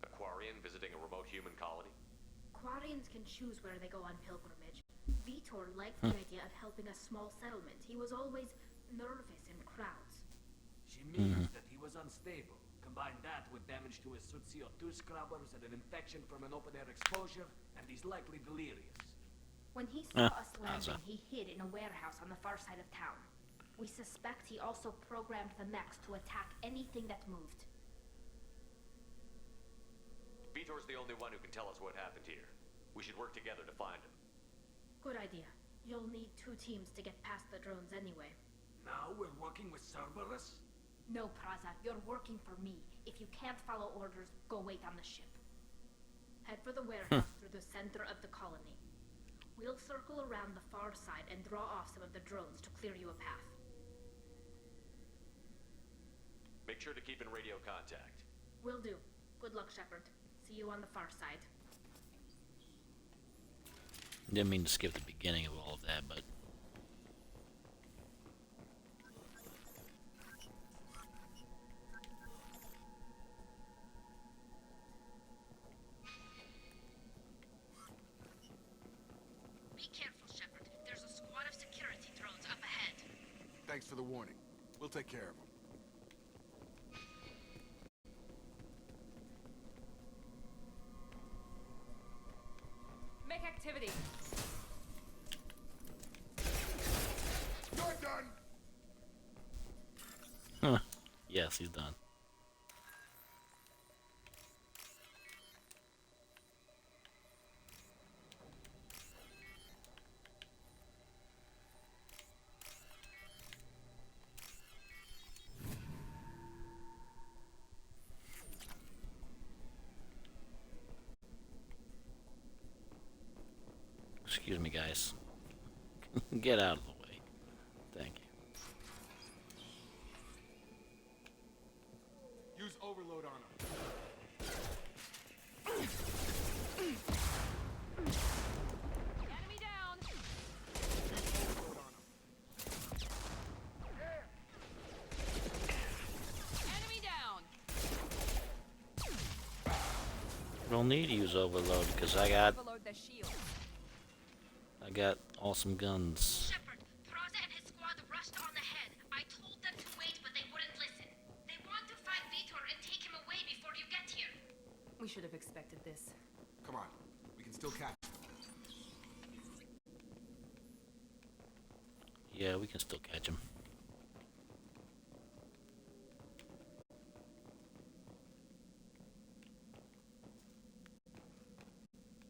[SPEAKER 3] A Quarian visiting a remote human colony?
[SPEAKER 10] Quarians can choose where they go on pilgrimage. Vitor liked the idea of helping a small settlement. He was always nervous in crowds.
[SPEAKER 11] She means that he was unstable. Combine that with damage to his suit CO2 scrubbers and an infection from an open-air exposure, and he's likely delirious.
[SPEAKER 10] When he saw us
[SPEAKER 1] Praza.
[SPEAKER 10] landing, he hid in a warehouse on the far side of town. We suspect he also programmed the mechs to attack anything that moved.
[SPEAKER 3] Vitor's the only one who can tell us what happened here. We should work together to find him.
[SPEAKER 10] Good idea. You'll need 2 teams to get past the drones anyway.
[SPEAKER 11] Now we're working with Cerberus?
[SPEAKER 10] No, Praza, you're working for me. If you can't follow orders, go wait on the ship. Head for the warehouse through the center of the colony. We'll circle around the far side and draw off some of the drones to clear you a path.
[SPEAKER 3] Make sure to keep in radio contact.
[SPEAKER 10] Will do. Good luck, Shepard. See you on the far side.
[SPEAKER 1] Didn't mean to skip the beginning of all of that, but...
[SPEAKER 10] Be careful, Shepard. There's a squad of security drones up ahead.
[SPEAKER 7] Thanks for the warning. We'll take care of them.
[SPEAKER 6] Make activity.
[SPEAKER 7] You're done!
[SPEAKER 1] Huh. Yes, he's done. Excuse me, guys. Get out of the way. Thank you.
[SPEAKER 7] Use overload on them.
[SPEAKER 6] Enemy down.
[SPEAKER 7] Use overload on them.
[SPEAKER 6] Enemy down.
[SPEAKER 1] Don't need to use overload because I got
[SPEAKER 6] Overload their shield.
[SPEAKER 1] awesome guns.
[SPEAKER 10] Shepard, Praza and his squad rushed on ahead. I told them to wait, but they wouldn't listen. They want to find Vitor and take him away before you get here.
[SPEAKER 6] We should have expected this.
[SPEAKER 7] Come on. We can still catch them.
[SPEAKER 1] Yeah, we can still catch him.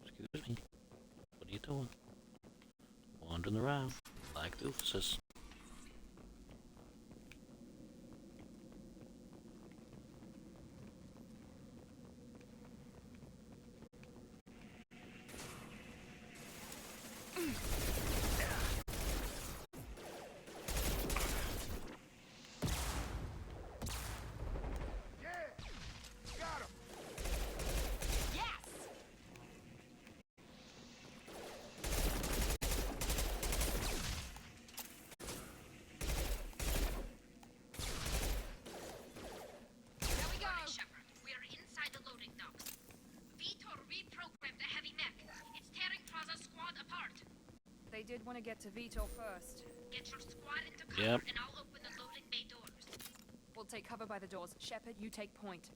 [SPEAKER 1] Excuse me. What are you doing? Wandering around like doofuses.
[SPEAKER 6] They did want to get to Vitor first.
[SPEAKER 10] Get your squad into cover,
[SPEAKER 1] Yep.
[SPEAKER 10] and I'll open the loading bay doors.
[SPEAKER 6] We'll take cover by the doors. Shepard, you take point.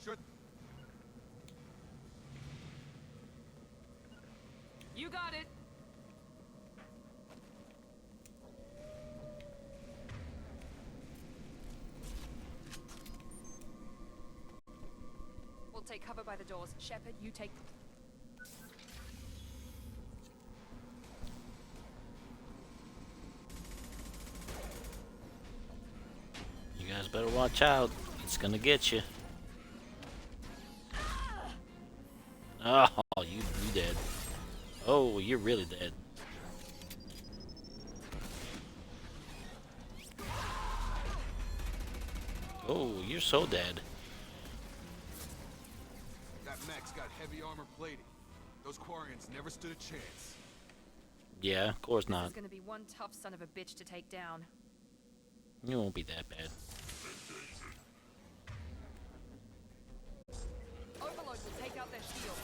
[SPEAKER 7] Should...
[SPEAKER 6] You got it. We'll take cover by the doors. Shepard, you take...
[SPEAKER 1] You guys better watch out. It's gonna get you. Oh, you dead. Oh, you're really dead. Oh, you're so dead.
[SPEAKER 7] That mech's got heavy armor plating. Those Quarians never stood a chance.
[SPEAKER 1] Yeah, of course
[SPEAKER 6] This
[SPEAKER 1] not.
[SPEAKER 6] is gonna be one tough son of a bitch to take down.
[SPEAKER 1] You won't be that bad.
[SPEAKER 6] Overload will take out their shield.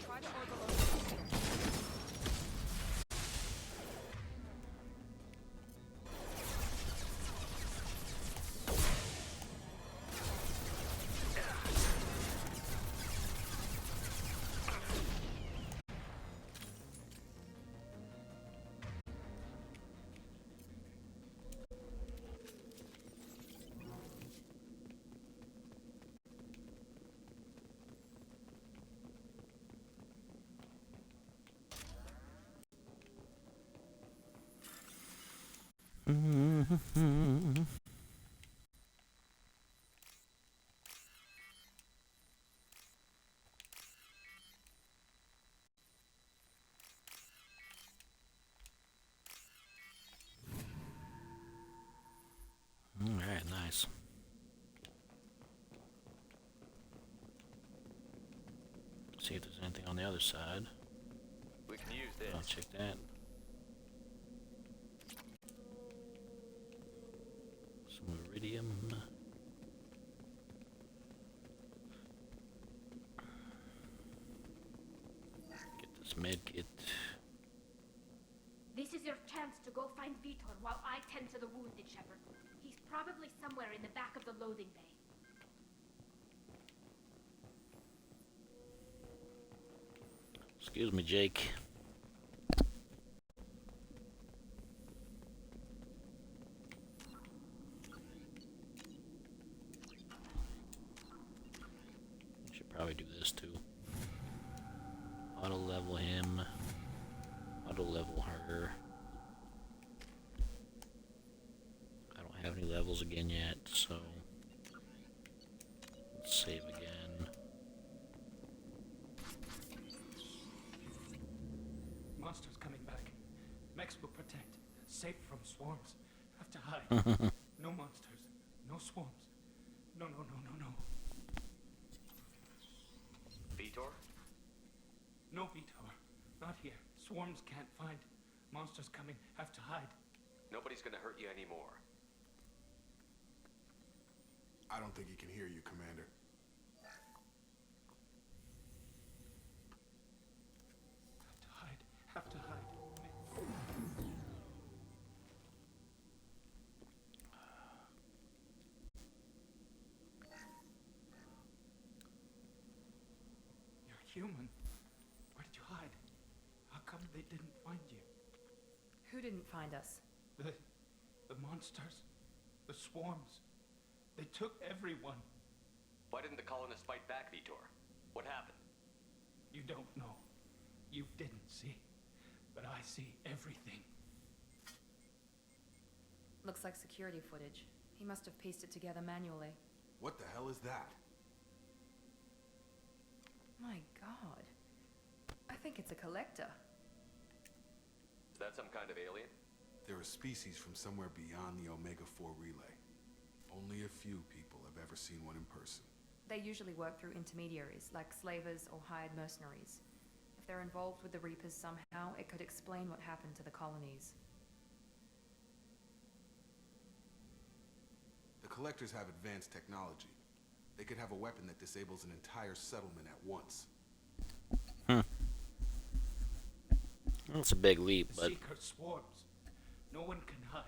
[SPEAKER 6] Try to overload their shield.
[SPEAKER 1] See if there's anything on the other side.
[SPEAKER 3] We can use this.
[SPEAKER 1] I'll check that. Some iridium. Get this med kit.
[SPEAKER 10] This is your chance to go find Vitor while I tend to the wounded shepherd. He's probably somewhere in the back of the loading bay.
[SPEAKER 1] Excuse me, Jake. Should probably do this too. Auto level him. Auto level her. I don't have any levels again yet, so let's save again.
[SPEAKER 4] Monsters coming back. Mechs will protect. Safe from swarms. Have to hide. No monsters. No swarms. No, no, no, no, no.
[SPEAKER 3] Vitor?
[SPEAKER 4] No, Vitor. Not here. Swarms can't find. Monsters coming. Have to hide.
[SPEAKER 3] Nobody's gonna hurt you anymore.
[SPEAKER 7] I don't think he can hear you, Commander.
[SPEAKER 4] Have to hide. You're human. Where did you hide? How come they didn't find you?
[SPEAKER 6] Who didn't find us?
[SPEAKER 4] The monsters. The swarms. They took everyone.
[SPEAKER 3] Why didn't the colonists fight back, Vitor? What happened?
[SPEAKER 4] You don't know. You didn't see. But I see everything.
[SPEAKER 6] Looks like security footage. He must have pieced it together manually.
[SPEAKER 7] What the hell is that?
[SPEAKER 6] My god. I think it's a collector.
[SPEAKER 3] Is that some kind of alien?
[SPEAKER 7] They're a species from somewhere beyond the Omega-4 relay. Only a few people have ever seen one in person.
[SPEAKER 6] They usually work through intermediaries, like slavers or hired mercenaries. If they're involved with the Reapers somehow, it could explain what happened to the colonies.
[SPEAKER 7] The collectors have advanced technology. They could have a weapon that disables an entire settlement at once.
[SPEAKER 1] That's a big leap,
[SPEAKER 4] The
[SPEAKER 1] but
[SPEAKER 4] Seeker swarms. No one can hide.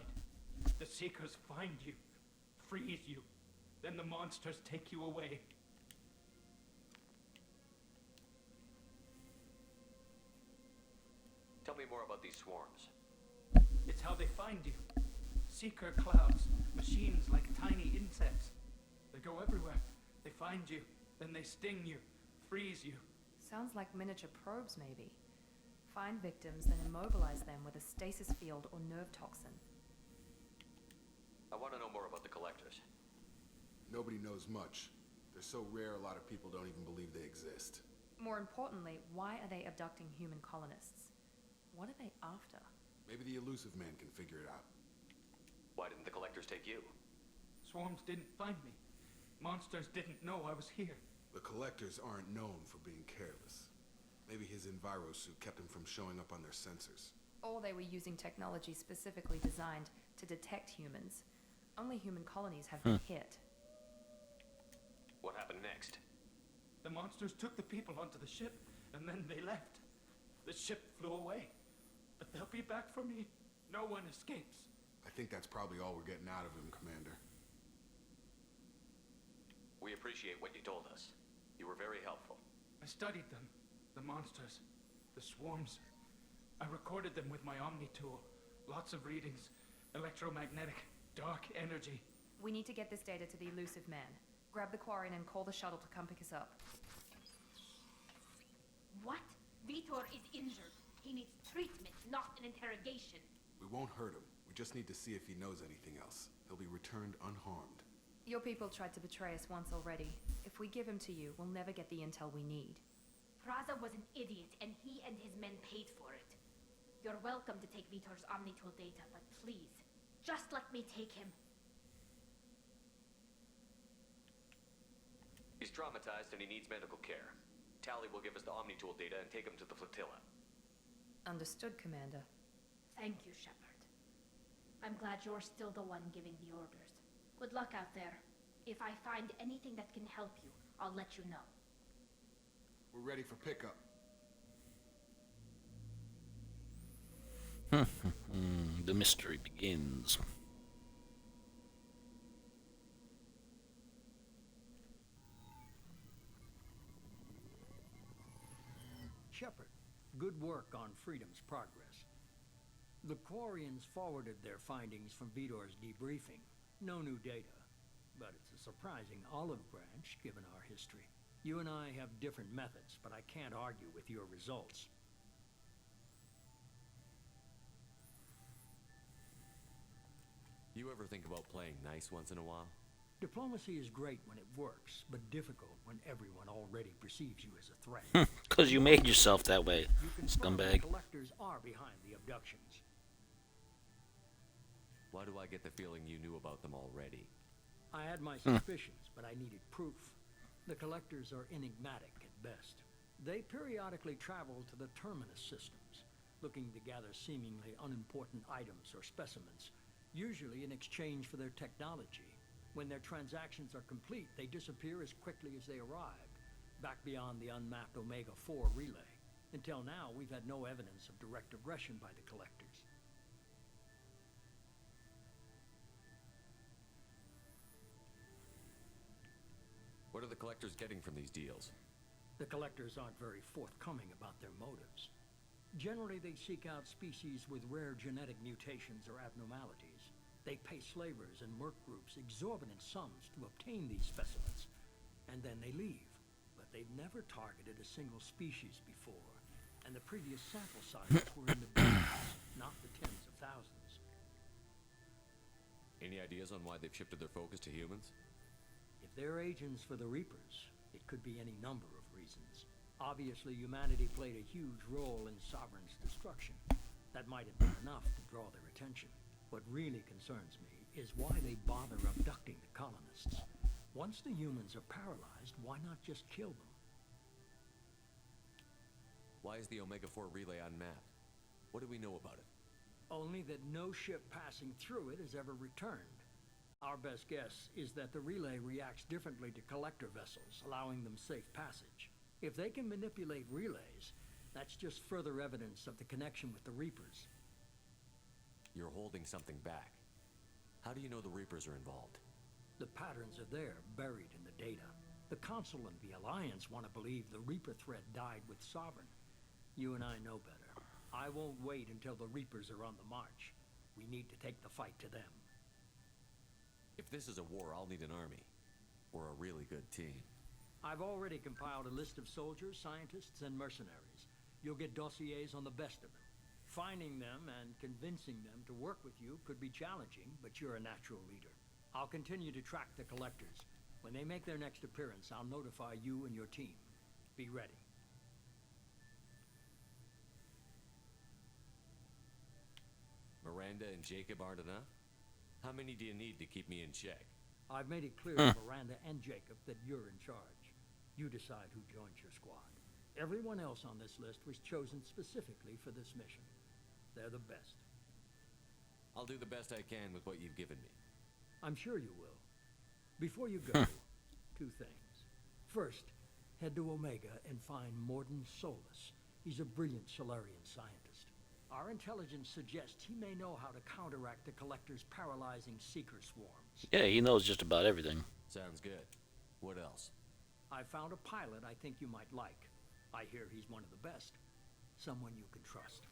[SPEAKER 4] The Seekers find you, freeze you, then the monsters take you away.
[SPEAKER 3] Tell me more about these swarms.
[SPEAKER 4] It's how they find you. Seeker clouds, machines like tiny insects. They go everywhere. They find you, then they sting you, freeze you.
[SPEAKER 6] Sounds like miniature probes, maybe. Find victims, then immobilize them with a stasis field or nerve toxin.
[SPEAKER 3] I want to know more about the collectors.
[SPEAKER 7] Nobody knows much. They're so rare, a lot of people don't even believe they exist.
[SPEAKER 6] More importantly, why are they abducting human colonists? What are they after?
[SPEAKER 7] Maybe the elusive man can figure it out.
[SPEAKER 3] Why didn't the collectors take you?
[SPEAKER 4] Swarms didn't find me. Monsters didn't know I was here.
[SPEAKER 7] The collectors aren't known for being careless. Maybe his enviro suit kept him from showing up on their sensors.
[SPEAKER 6] Or they were using technology specifically designed to detect humans. Only human colonies have been hit.
[SPEAKER 3] What happened next?
[SPEAKER 4] The monsters took the people onto the ship, and then they left. The ship flew away. But they'll be back for me. No one escapes.
[SPEAKER 7] I think that's probably all we're getting out of him, Commander.
[SPEAKER 3] We appreciate what you told us. You were very helpful.
[SPEAKER 4] I studied them. The monsters. The swarms. I recorded them with my Omni tool. Lots of readings. Electromagnetic. Dark energy.
[SPEAKER 6] We need to get this data to the elusive man. Grab the quarry and call the shuttle to come pick us up.
[SPEAKER 10] What? Vitor is injured. He needs treatment, not an interrogation.
[SPEAKER 7] We won't hurt him. We just need to see if he knows anything else. He'll be returned unharmed.
[SPEAKER 6] Your people tried to betray us once already. If we give him to you, we'll never get the intel we need.
[SPEAKER 10] Praza was an idiot, and he and his men paid for it. You're welcome to take Vitor's Omnitool data, but please, just let me take him.
[SPEAKER 3] He's traumatized and he needs medical care. Tally will give us the Omni-Tool data and take them to the flotilla.
[SPEAKER 6] Understood, Commander.
[SPEAKER 10] Thank you, Shepard. I'm glad you're still the one giving the orders. Good luck out there. If I find anything that can help you, I'll let you know.
[SPEAKER 7] We're ready for pickup.
[SPEAKER 1] The mystery begins.
[SPEAKER 5] Shepard, good work on Freedom's progress. The Quarians forwarded their findings from Vidor's debriefing. No new data, but it's a surprising olive branch given our history. You and I have different methods, but I can't argue with your results.
[SPEAKER 8] You ever think about playing nice once in a while?
[SPEAKER 5] Diplomacy is great when it works, but difficult when everyone already perceives you as a threat.
[SPEAKER 1] Because you made yourself that way,
[SPEAKER 5] You confirm the
[SPEAKER 1] scumbag.
[SPEAKER 5] collectors are behind the abductions.
[SPEAKER 8] Why do I get the feeling you knew about them already?
[SPEAKER 5] I had my suspicions, but I needed proof. The collectors are enigmatic at best. They periodically travel to the terminus systems, looking to gather seemingly unimportant items or specimens, usually in exchange for their technology. When their transactions are complete, they disappear as quickly as they arrived, back beyond the unmapped Omega-4 relay. Until now, we've had no evidence of direct aggression by the collectors.
[SPEAKER 8] What are the collectors getting from these deals?
[SPEAKER 5] The collectors aren't very forthcoming about their motives. Generally, they seek out species with rare genetic mutations or abnormalities. They pay slavers and merc groups exorbitant sums to obtain these specimens, and then they leave. But they've never targeted a single species before, and the previous sample sizes were in the billions, not the tens of thousands.
[SPEAKER 8] Any ideas on why they've shifted their focus to humans?
[SPEAKER 5] If they're agents for the Reapers, it could be any number of reasons. Obviously, humanity played a huge role in Sovereign's destruction. That might have been enough to draw their attention. What really concerns me is why they bother abducting the colonists. Once the humans are paralyzed, why not just kill them?
[SPEAKER 8] Why is the Omega-4 relay unmapped? What do we know about it?
[SPEAKER 5] Only that no ship passing through it has ever returned. Our best guess is that the relay reacts differently to collector vessels, allowing them safe passage. If they can manipulate relays, that's just further evidence of the connection with the Reapers.
[SPEAKER 8] You're holding something back. How do you know the Reapers are involved?
[SPEAKER 5] The patterns are there, buried in the data. The Council and the Alliance want to believe the Reaper threat died with Sovereign. You and I know better. I won't wait until the Reapers are on the march. We need to take the fight to them.
[SPEAKER 8] If this is a war, I'll need an army. Or a really good team.
[SPEAKER 5] I've already compiled a list of soldiers, scientists, and mercenaries. You'll get dossiers on the best of them. Finding them and convincing them to work with you could be challenging, but you're a natural leader. I'll continue to track the collectors. When they make their next appearance, I'll notify you and your team. Be ready.
[SPEAKER 8] Miranda and Jacob aren't enough? How many do you need to keep me in check?
[SPEAKER 5] I've made it clear to Miranda and Jacob that you're in charge. You decide who joins your squad. Everyone else on this list was chosen specifically for this mission. They're the best.
[SPEAKER 8] I'll do the best I can with what you've given me.
[SPEAKER 5] I'm sure you will. Before you go, two things. First, head to Omega and find Morden Solus. He's a brilliant Solarian scientist. Our intelligence suggests he may know how to counteract the Collector's paralyzing Seeker swarms.
[SPEAKER 1] Yeah, he knows just about everything.
[SPEAKER 8] Sounds good. What else?
[SPEAKER 5] I found a pilot I think you might like. I hear he's one of the best. Someone you can trust.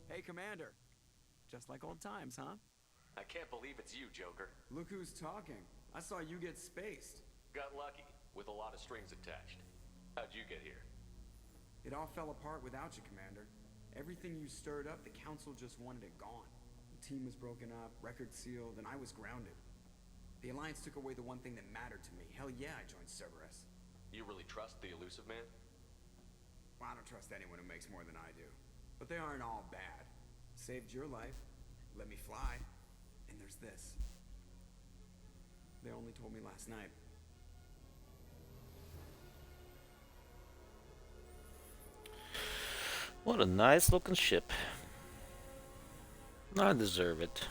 [SPEAKER 12] Hey, Commander. Just like old times, huh?
[SPEAKER 3] I can't believe it's you, Joker.
[SPEAKER 12] Look who's talking. I saw you get spaced.
[SPEAKER 3] Got lucky, with a lot of strings attached. How'd you get here?
[SPEAKER 12] It all fell apart without you, Commander. Everything you stirred up, the Council just wanted it gone. The team was broken up, record sealed, and I was grounded. The Alliance took away the one thing that mattered to me. Hell yeah, I joined Cerberus.
[SPEAKER 3] You really trust the Elusive Man?
[SPEAKER 12] Well, I don't trust anyone who makes more than I do. But they aren't all bad. Saved your life, let me fly, and there's this. They only told me last night.
[SPEAKER 1] What a nice looking ship. I deserve it.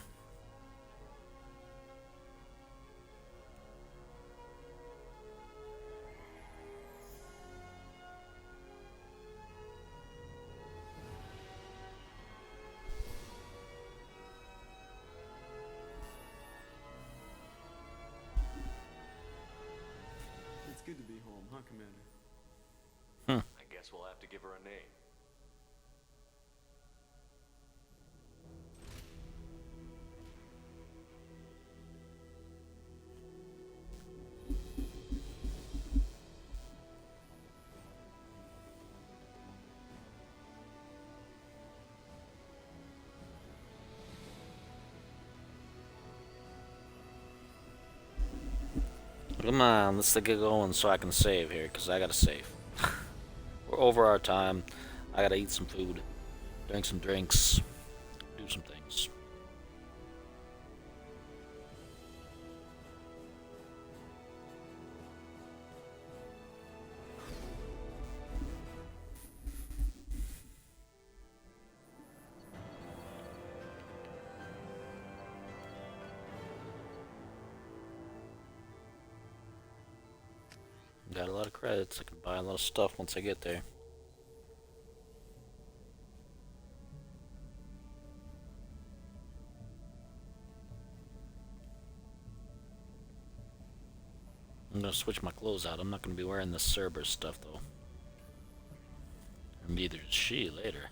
[SPEAKER 12] It's good to be home, huh, Commander?
[SPEAKER 8] I guess we'll have to give her a name.
[SPEAKER 1] Come on, let's get going so I can save here, because I gotta save. We're over our time. I gotta eat some food, drink some drinks, do some things. Got a lot of credits. I can buy a lot of stuff once I get there. I'm gonna switch my clothes out. I'm not gonna be wearing the Cerberus stuff though. And neither is she later.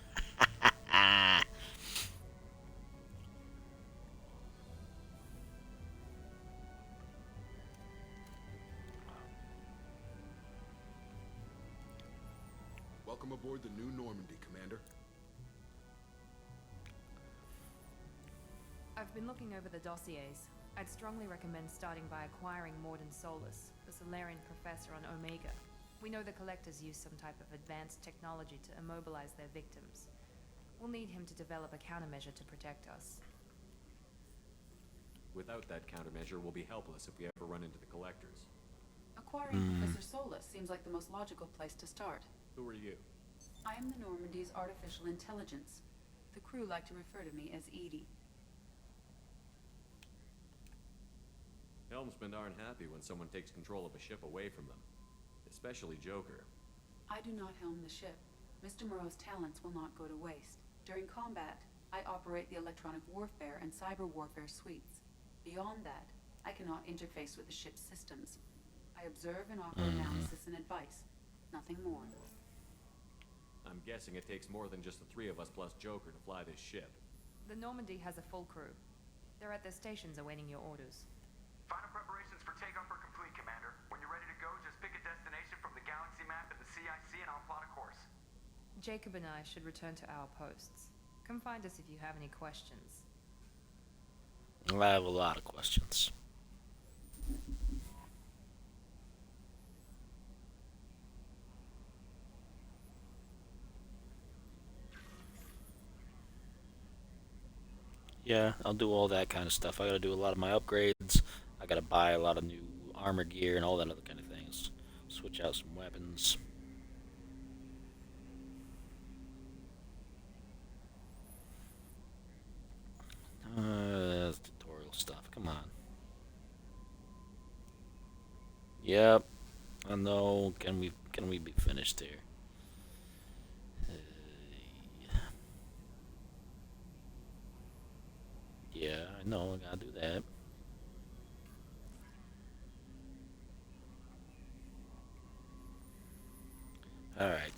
[SPEAKER 7] Welcome aboard the New Normandy, Commander.
[SPEAKER 6] I've been looking over the dossiers. I'd strongly recommend starting by acquiring Morden Solus, the Solarian professor on Omega. We know the Collectors use some type of advanced technology to immobilize their victims. We'll need him to develop a countermeasure to protect us.
[SPEAKER 8] Without that countermeasure, we'll be helpless if we ever run into the Collectors.
[SPEAKER 13] Acquiring Professor Solus seems like the most logical place to start.
[SPEAKER 8] Who are you?
[SPEAKER 13] I am the Normandy's artificial intelligence. The crew like to refer to me as Edie.
[SPEAKER 8] Helmsmen aren't happy when someone takes control of a ship away from them. Especially Joker.
[SPEAKER 13] I do not helm the ship. Mr. Moreau's talents will not go to waste. During combat, I operate the electronic warfare and cyber warfare suites. Beyond that, I cannot interface with the ship's systems. I observe and offer analysis and advice. Nothing more.
[SPEAKER 8] I'm guessing it takes more than just the three of us plus Joker to fly this ship.
[SPEAKER 6] The Normandy has a full crew. They're at their stations awaiting your orders.
[SPEAKER 14] Final preparations for takeoff are complete, Commander. When you're ready to go, just pick a destination from the galaxy map in the CIC and I'll plot a course.
[SPEAKER 6] Jacob and I should return to our posts. Come find us if you have any questions.
[SPEAKER 1] I have a lot of questions. Yeah, I'll do all that kind of stuff. I gotta do a lot of my upgrades. I gotta buy a lot of new armor gear and all that other kind of things. Switch out some weapons. That's tutorial stuff. Come on. Yep. I know. Can we be finished here? Yeah, I know. I gotta do that. All right.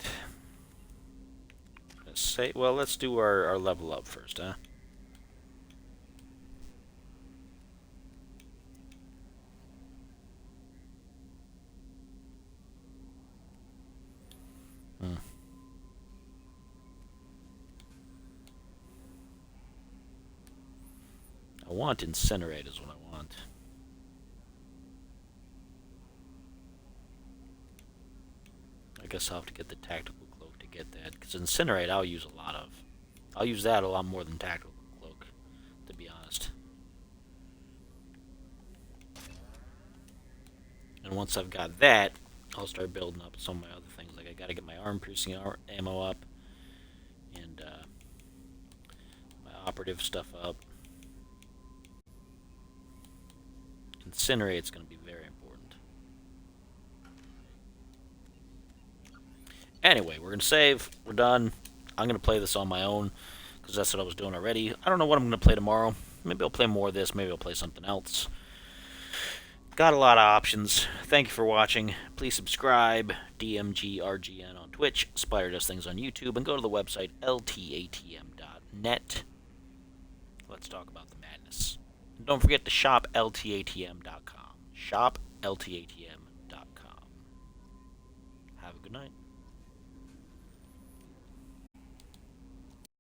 [SPEAKER 1] Let's say. Well, let's do our level up first, huh? I want incinerate is what I want. I guess I'll have to get the tactical cloak to get that, because incinerate I'll use a lot of. I'll use that a lot more than tactical cloak, to be honest. once I've got that, I'll start building up some of my other things. Like I gotta get my arm-piercing ammo up, and my operative stuff up. Incinerate's gonna be very important. Anyway, we're gonna save. We're done. I'm gonna play this on my own because that's what I was doing already. I don't know what I'm gonna play tomorrow. Maybe I'll play more of this. Maybe I'll play something else. Got a lot of options. Thank you for watching. Please subscribe. DMGRGN on Twitch. Spider does things on YouTube. And go to the website ltatm.net. Let's talk about the madness. And don't forget to shop ltatm.com. Shop ltatm.com. Have a good night.